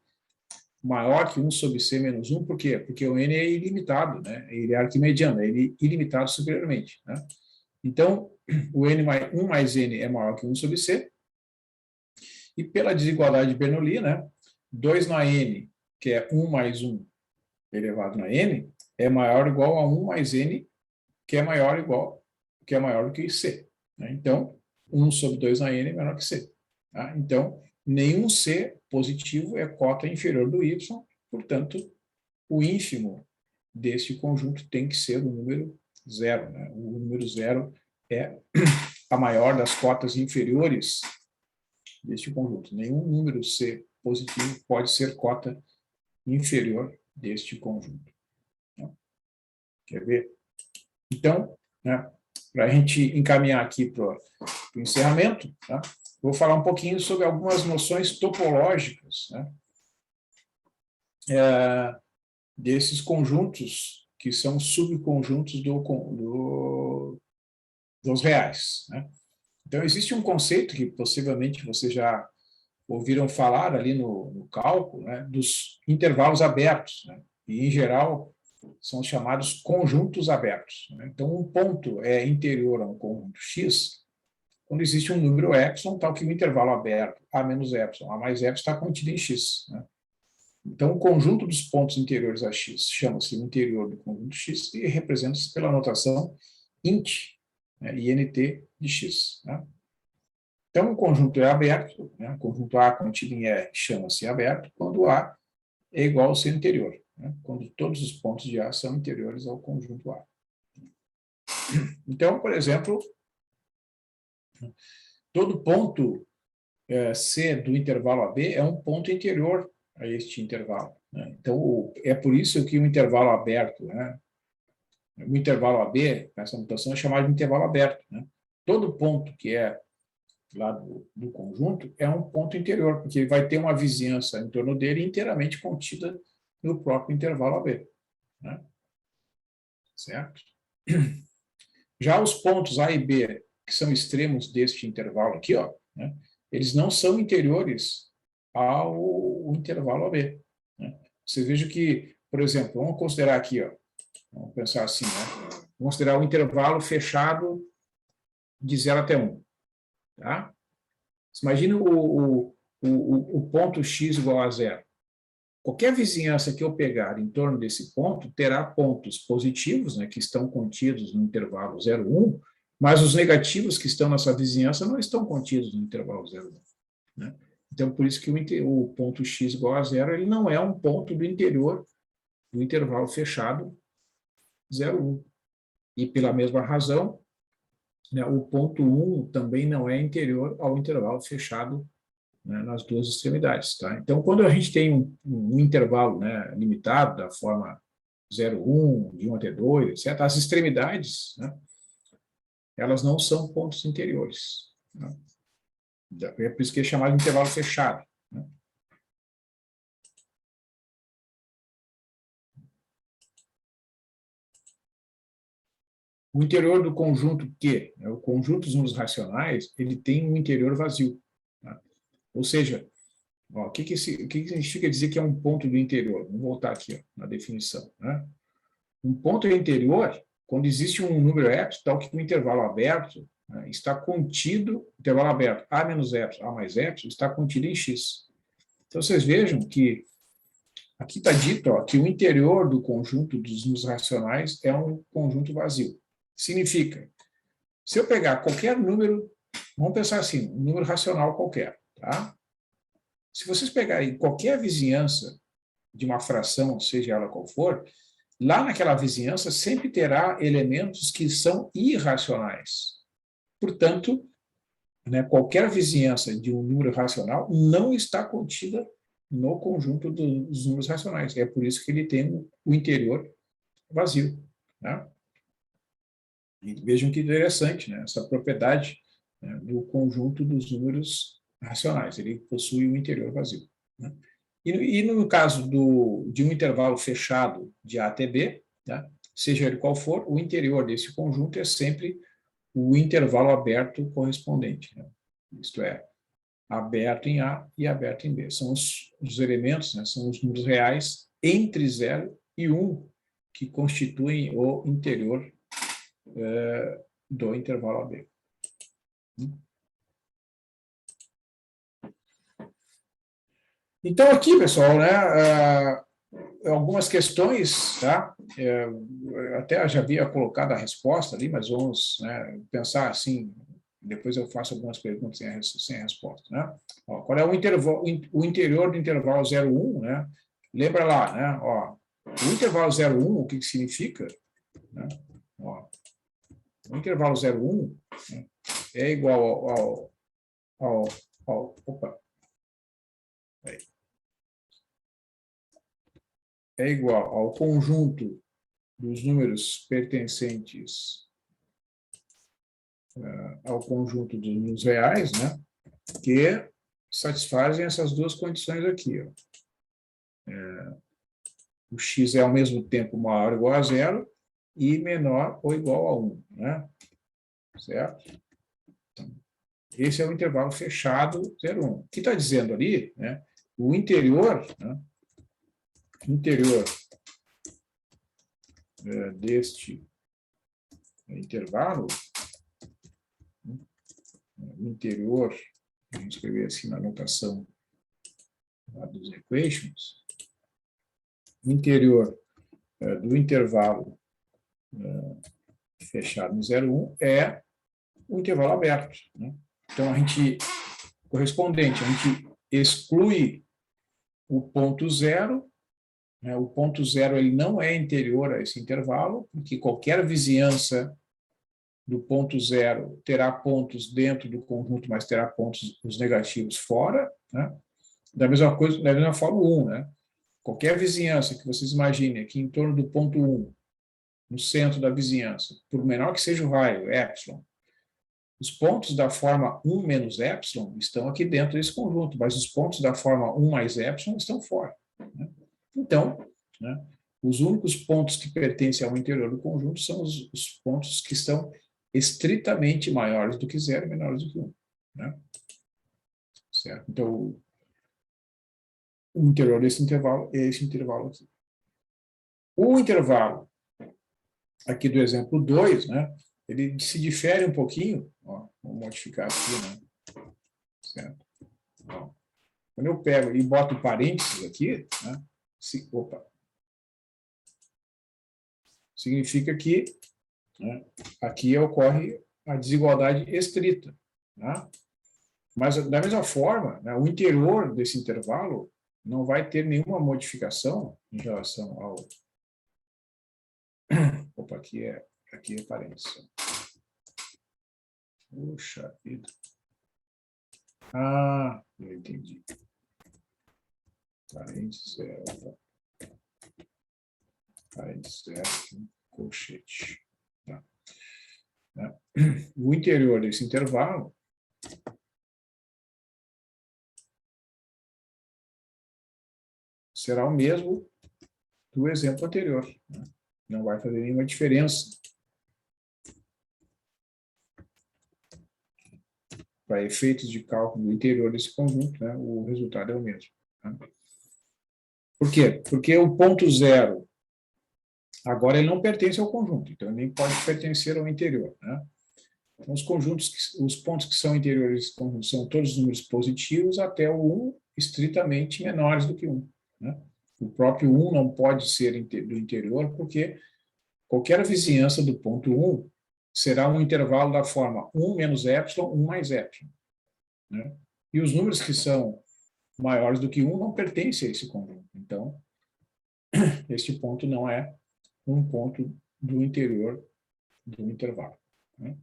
maior que 1 sobre C menos 1, por quê? Porque o n é ilimitado, né? Ele é arquimediano, é ilimitado superiormente. Né? Então, o 1 mais n é maior que 1 sobre C, e pela desigualdade de Bernoulli, né? 2 na n, que é 1 mais 1 elevado na n, é maior ou igual a 1 mais n, que é maior do que C. Né? Então, 1 sobre 2 na n é menor que c. Tá? Então, nenhum c positivo é cota inferior do y, portanto, o ínfimo desse conjunto tem que ser o número 0. Né? O número 0 é a maior das cotas inferiores deste conjunto. Nenhum número c positivo pode ser cota inferior deste conjunto. Quer ver? Então, né, para a gente encaminhar aqui para o encerramento, tá? Vou falar um pouquinho sobre algumas noções topológicas, né, desses conjuntos que são subconjuntos dos reais. Né? Então, existe um conceito que possivelmente vocês já ouviram falar ali no cálculo, né, dos intervalos abertos, né? E, em geral, são chamados conjuntos abertos. Né? Então, um ponto é interior a um conjunto X quando existe um número epsilon, tal que o intervalo aberto, A menos epsilon, A mais epsilon, está contido em X. Né? Então, o conjunto dos pontos interiores a X chama-se o interior do conjunto X e representa-se pela notação int, né, INT de X. Né? Então, o conjunto é aberto, né? O conjunto A contido em E chama-se aberto, quando A é igual ao seu interior, né? Quando todos os pontos de A são interiores ao conjunto A. Então, por exemplo, todo ponto C do intervalo AB é um ponto interior a este intervalo. Né? Então, é por isso que o intervalo aberto, né? O intervalo AB, essa notação é chamada de intervalo aberto. Né? Todo ponto que é lá do conjunto é um ponto interior, porque ele vai ter uma vizinhança em torno dele inteiramente contida no próprio intervalo AB. Né? Certo? Já os pontos A e B, que são extremos deste intervalo aqui, ó, né, eles não são interiores ao intervalo AB. Né? Vocês vejam que, por exemplo, vamos considerar aqui, ó, vamos pensar assim, né? Vamos considerar o intervalo fechado de 0 até 1. Tá? Imagina o ponto x igual a 0. Qualquer vizinhança que eu pegar em torno desse ponto terá pontos positivos, né, que estão contidos no intervalo 0, 1, mas os negativos que estão nessa vizinhança não estão contidos no intervalo 0, 1. Né? Então, por isso que o ponto x igual a 0 ele não é um ponto do interior do intervalo fechado 0, 1. E pela mesma razão, né, o ponto 1 também não é interior ao intervalo fechado, né, nas duas extremidades. Tá? Então, quando a gente tem um intervalo, né, limitado, da forma 0, 1, de 1 até 2, etc., as extremidades, né, elas não são pontos interiores. Né? É por isso que é chamado de intervalo fechado. Né? O interior do conjunto Q, né, o conjunto dos números racionais, ele tem um interior vazio. Tá? Ou seja, ó, o que significa dizer que é um ponto do interior? Vamos voltar aqui, ó, na definição. Né? Um ponto interior, quando existe um número epsilon, tal que o intervalo aberto, né, está contido, intervalo aberto A menos epsilon, A mais epsilon, está contido em X. Então, vocês vejam que aqui está dito, ó, que o interior do conjunto dos números racionais é um conjunto vazio. Significa, se eu pegar qualquer número, vamos pensar assim, um número racional qualquer, tá? Se vocês pegarem qualquer vizinhança de uma fração, seja ela qual for, lá naquela vizinhança sempre terá elementos que são irracionais. Portanto, né, qualquer vizinhança de um número racional não está contida no conjunto dos números racionais. É por isso que ele tem o interior vazio. Né? E vejam que interessante, né, essa propriedade, né, do conjunto dos números racionais. Ele possui o interior vazio. Né? E no caso de um intervalo fechado de A até B, né, seja ele qual for, o interior desse conjunto é sempre o intervalo aberto correspondente. Né? Isto é, aberto em A e aberto em B. São os elementos, né, são os números reais entre 0 e 1 que constituem o interior do intervalo AB. Então, aqui, pessoal, né, algumas questões, tá? Até já havia colocado a resposta ali, mas vamos, né, pensar assim, Depois eu faço algumas perguntas sem resposta, né? Ó, qual é o intervalo, o interior do intervalo 0,1, né? Lembra lá, né? Ó, o intervalo 0,1, o que significa? Né? Ó, o intervalo 0,1, né, é igual opa, é igual ao conjunto dos números pertencentes ao conjunto dos números reais, né, que satisfazem essas duas condições aqui. Ó. O x é ao mesmo tempo maior ou igual a zero e menor ou igual a 1, né? Certo? Então, esse é o intervalo fechado 0,1. O que está dizendo ali, né? O interior, né? Interior deste intervalo, o interior, vamos escrever assim na anotação lá dos equations, o interior do intervalo fechado em 0,1 é o intervalo aberto, né? Então, a gente exclui o ponto zero, né? O ponto zero ele não é interior a esse intervalo, porque qualquer vizinhança do ponto zero terá pontos dentro do conjunto, mas terá pontos os negativos fora, né? Da mesma forma o 1, né? Qualquer vizinhança que vocês imaginem aqui em torno do ponto 1, no centro da vizinhança, por menor que seja o raio, epsilon, os pontos da forma 1 menos epsilon estão aqui dentro desse conjunto, mas os pontos da forma 1 mais epsilon estão fora, né? Então, né, os únicos pontos que pertencem ao interior do conjunto são os pontos que estão estritamente maiores do que zero e menores do que 1. Né? Certo? Então, o interior desse intervalo é esse intervalo aqui. O intervalo aqui do exemplo 2, né, ele se difere um pouquinho. Ó, vou modificar aqui, né? Certo? Ó, quando eu pego e boto parênteses aqui, né, significa que, né, aqui ocorre a desigualdade estrita. Né? Mas, da mesma forma, né, o interior desse intervalo não vai ter nenhuma modificação em relação ao... Opa, aqui é parênteses. Puxa vida. Ah, eu entendi. Parênteses é... Parênteses é colchete. Tá. O interior desse intervalo será o mesmo do exemplo anterior. Né? Não vai fazer nenhuma diferença. Para efeitos de cálculo do interior desse conjunto, né, o resultado é o mesmo. Né? Por quê? Porque o ponto zero, agora ele não pertence ao conjunto, então ele nem pode pertencer ao interior. Né? Então, os pontos que são interiores desse conjunto são todos os números positivos até o 1 estritamente menores do que 1. Né? O próprio 1 não pode ser do interior, porque qualquer vizinhança do ponto 1 será um intervalo da forma 1 menos epsilon, 1 mais epsilon. Né? E os números que são maiores do que 1 não pertencem a esse conjunto. Então, este ponto não é um ponto do interior do intervalo. Né?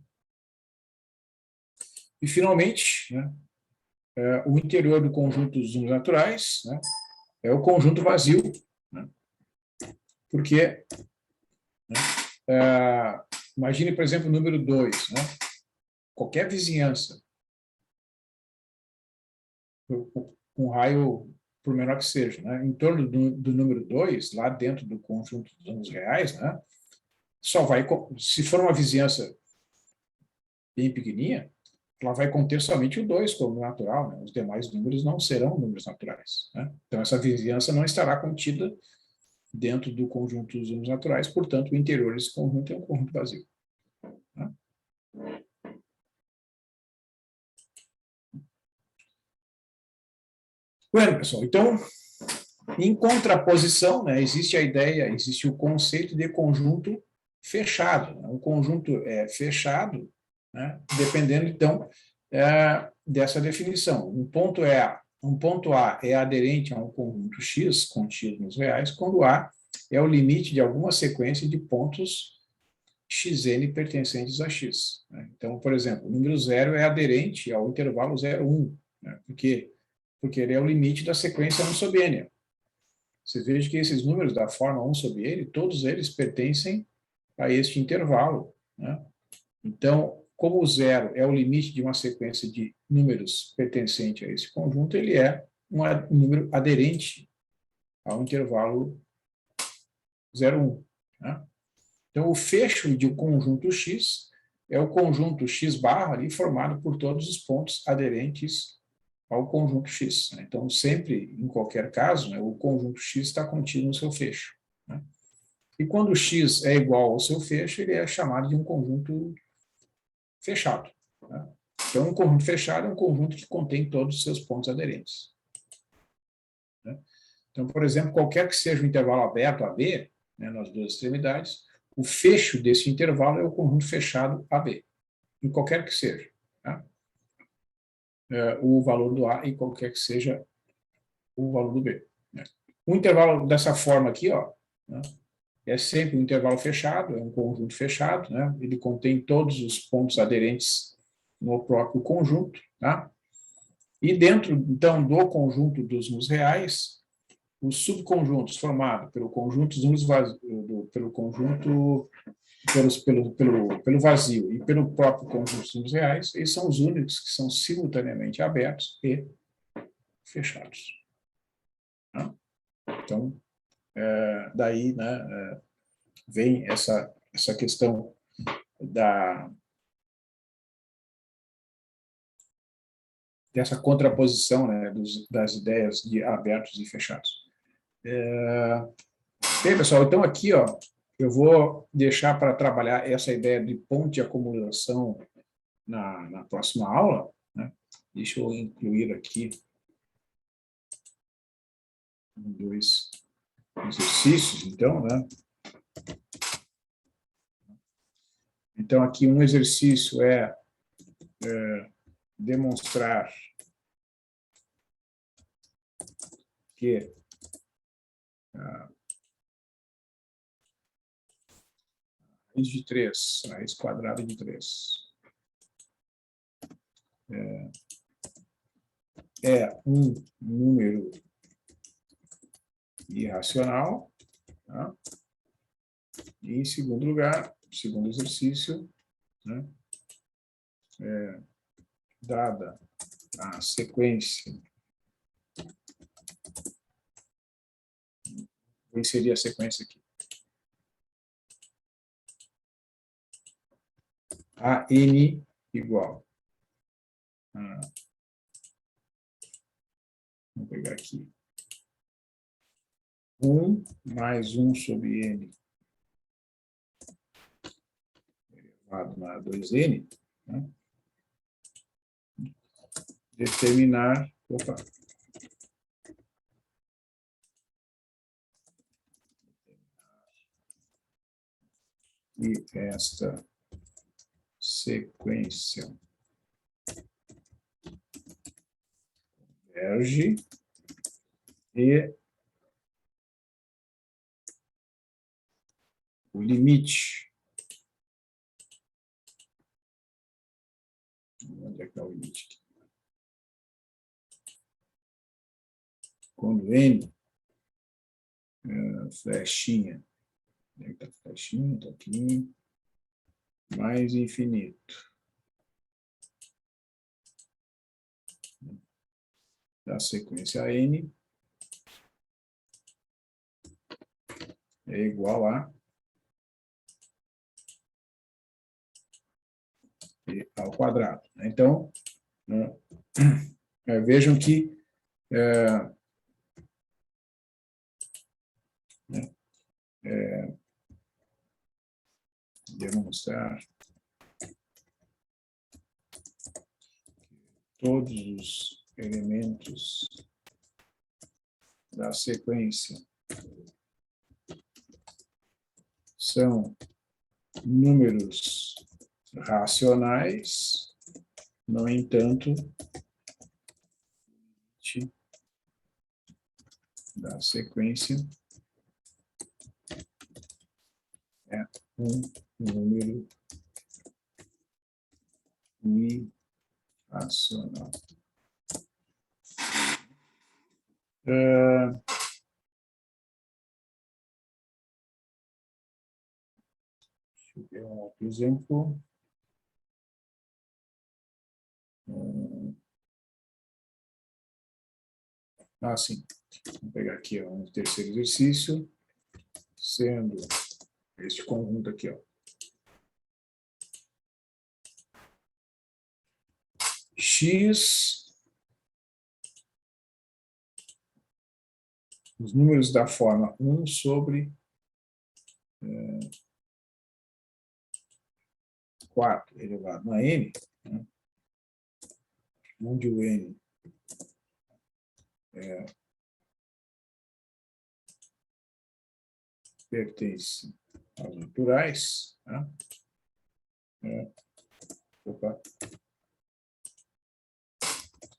E, finalmente, né, o interior do conjunto dos números naturais, né, é o conjunto vazio. Né? Porque, né, imagine, por exemplo, o número 2. Né? Qualquer vizinhança, um raio, por menor que seja, né? Em torno do número 2, lá dentro do conjunto dos números reais, né? Só vai, se for uma vizinhança bem pequenininha, ela vai conter somente o 2 como natural, né? Os demais números não serão números naturais. Né? Então, essa vizinhança não estará contida dentro do conjunto dos números naturais, portanto, o interior desse conjunto é um conjunto vazio. Né? Bueno, pessoal, então, em contraposição, né, existe a ideia, existe o conceito de conjunto fechado. Né? Um conjunto fechado né? Dependendo, então, dessa definição. Um ponto A é aderente a um conjunto X contido nos reais, quando A é o limite de alguma sequência de pontos xn pertencentes a x, né? Então, por exemplo, o número 0 é aderente ao intervalo 0, 1, né? Porque ele é o limite da sequência 1 sobre n. Você veja que esses números da forma 1 sobre n, todos eles pertencem a este intervalo, né? Então, como o 0 é o limite de uma sequência de números pertencente a esse conjunto, ele é um número aderente ao intervalo 0, 1, né? Então, o fecho de um conjunto X é o conjunto X barra ali formado por todos os pontos aderentes ao conjunto X, né? Então, sempre, em qualquer caso, né, o conjunto X está contido no seu fecho, né? E quando o X é igual ao seu fecho, ele é chamado de um conjunto fechado, né? Então, um conjunto fechado é um conjunto que contém todos os seus pontos aderentes, né? Então, por exemplo, qualquer que seja o intervalo aberto AB, né, nas duas extremidades, o fecho desse intervalo é o conjunto fechado AB, em qualquer que seja, tá? O valor do A e qualquer que seja o valor do B, né? Um intervalo dessa forma aqui, ó, né, é sempre um intervalo fechado, é um conjunto fechado, né? Ele contém todos os pontos aderentes no próprio conjunto, tá? E dentro, então, do conjunto dos números reais, os subconjuntos formados pelo conjunto dos números vazios, pelo conjunto pelo vazio e pelo próprio conjunto dos números reais, eles são os únicos que são simultaneamente abertos e fechados, né? Então, daí, né, vem essa questão dessa contraposição, né, das ideias de abertos e fechados. Bem, pessoal, então aqui, ó, eu vou deixar para trabalhar essa ideia de ponto de acumulação na próxima aula, né? Deixa eu incluir aqui dois exercícios, então, né? Então, aqui um exercício é demonstrar que a raiz de 3, a raiz quadrada de 3, é um número irracional, tá? E, em segundo lugar, segundo exercício, né, dada a sequência, vou inserir a sequência aqui, a n igual a, vou pegar aqui, 1 mais 1 sobre n elevado a 2n, né? Determinar, e esta sequência converge e o limite, onde é que está o limite aqui? Quando n, flechinha, onde é que está a flechinha? Está aqui, mais infinito, da sequência n é igual a e ao quadrado. Então, vejam que demonstrar todos os elementos da sequência são números racionais, no entanto, da sequência é um número irracional. Deixa eu ver um outro exemplo. Sim. Vou pegar aqui um terceiro exercício, sendo este conjunto aqui, ó. X, os números da forma 1 sobre 4 elevado a n, né, onde o n pertence aos naturais, né,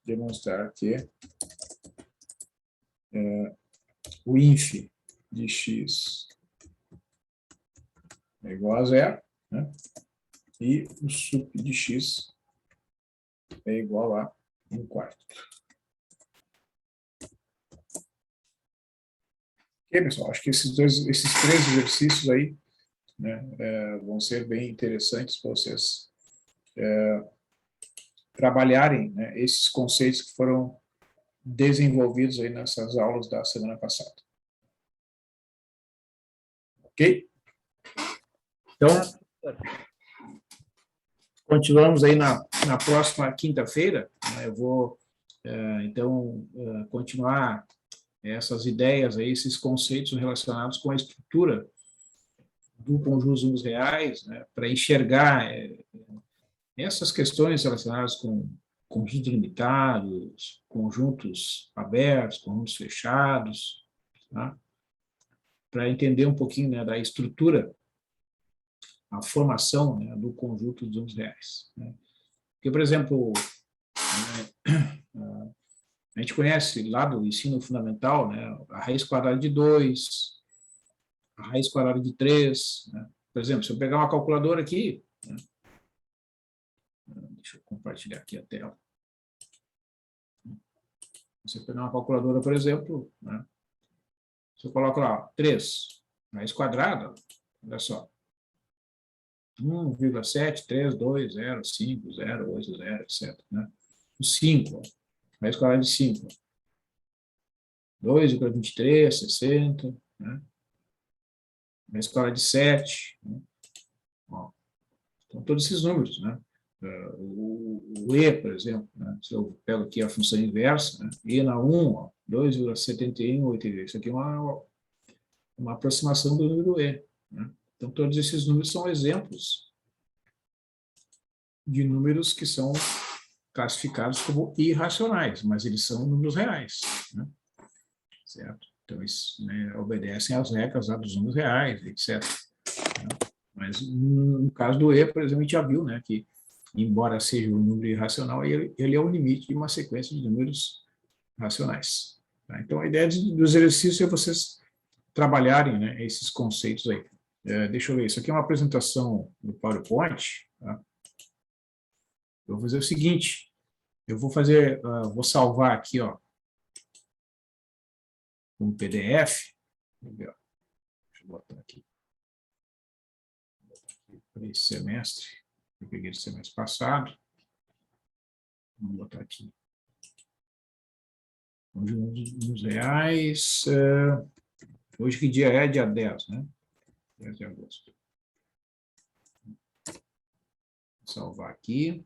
demonstrar que o inf de x é igual a zero, né, e o sup de x é igual a 1/4. Ok, pessoal? Acho que esses três exercícios aí, né, vão ser bem interessantes para vocês trabalharem, né, esses conceitos que foram desenvolvidos aí nessas aulas da semana passada. Ok? Então, continuamos aí na próxima quinta-feira, né, eu vou, então, continuar essas ideias, aí, esses conceitos relacionados com a estrutura do conjunto dos números reais, né, para enxergar essas questões relacionadas com conjuntos limitados, conjuntos abertos, conjuntos fechados, tá? Para entender um pouquinho, né, da estrutura, a formação, né, do conjunto dos números reais, né? Porque, por exemplo, a gente conhece lá do ensino fundamental, né, a raiz quadrada de 2, a raiz quadrada de 3, né? Por exemplo, se eu pegar uma calculadora aqui, né, deixa eu compartilhar aqui a tela. Se eu pegar uma calculadora, por exemplo, né, se eu coloco lá 3, raiz quadrada, olha só, 1,73205,080, etc. Né? O 5, raiz quadrada de 5, 2,23, 60, né? Raiz quadrada de 7, né? Ó, então, todos esses números, né? O E, por exemplo, né? Se eu pego aqui a função inversa, né? E na 1, 2,7182, isso aqui é uma aproximação do número E, né? Então, todos esses números são exemplos de números que são classificados como irracionais, mas eles são números reais, né? Certo? Então, eles, né, obedecem às regras lá dos números reais, etc. Né? Mas, no caso do E, por exemplo, a gente já viu, né, que, embora seja um número irracional, ele é o limite de uma sequência de números racionais. Tá? Então, a ideia dos exercícios é vocês trabalharem, né, esses conceitos aí. Deixa eu ver, isso aqui é uma apresentação do PowerPoint. Tá? Eu vou fazer o seguinte, eu vou fazer, vou salvar aqui, ó, um PDF. Deixa eu botar aqui. Para esse semestre, eu peguei esse semestre passado. Vamos botar aqui. Nos reais. Hoje que dia é? Dia 10, né? 10 de agosto. Vou salvar aqui.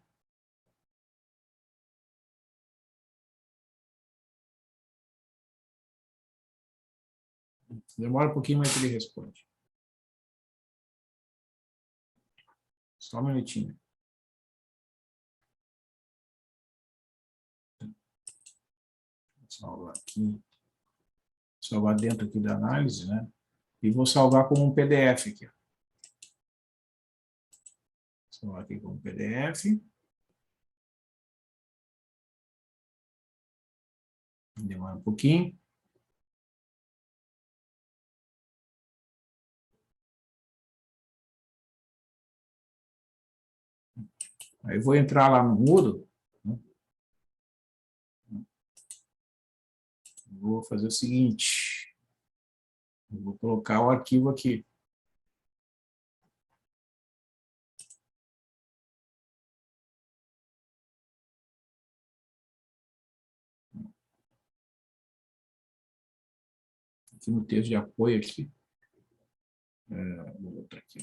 Demora um pouquinho, mas ele responde. Só um minutinho. Vou salvar aqui. Salvar dentro aqui da análise, né? E vou salvar como um PDF aqui. Só aqui como PDF. Demora um pouquinho. Aí eu vou entrar lá no Moodle. Né? Vou fazer o seguinte. Eu vou colocar o arquivo aqui. Aqui no texto de apoio aqui. Vou botar aqui.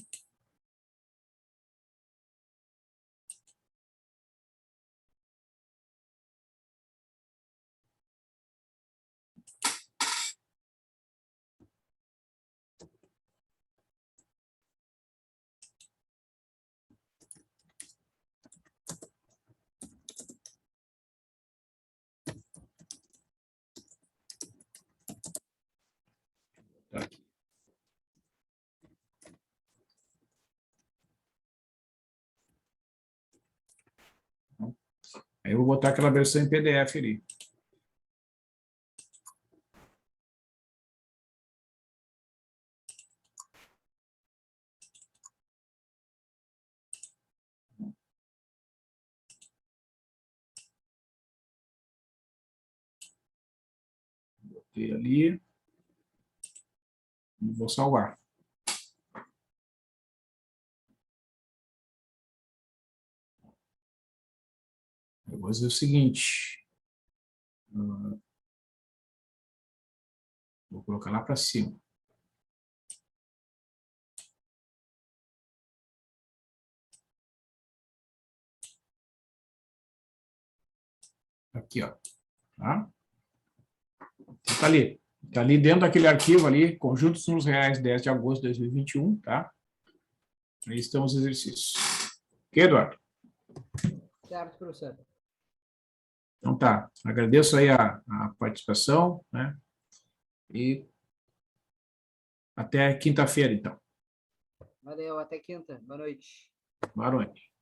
Tá aqui. Aí eu vou botar aquela versão em PDF ali. Botei ali. E vou salvar. Eu vou fazer o seguinte. Vou colocar lá para cima. Aqui, ó. Tá? Tá ali. Tá ali dentro daquele arquivo ali, Conjuntos nos Reais, 10 de agosto de 2021, tá? Aí estão os exercícios. Ok, Eduardo? Certo, professor. Então tá. Agradeço aí a participação, né? E até quinta-feira, então. Valeu, até quinta. Boa noite. Boa noite.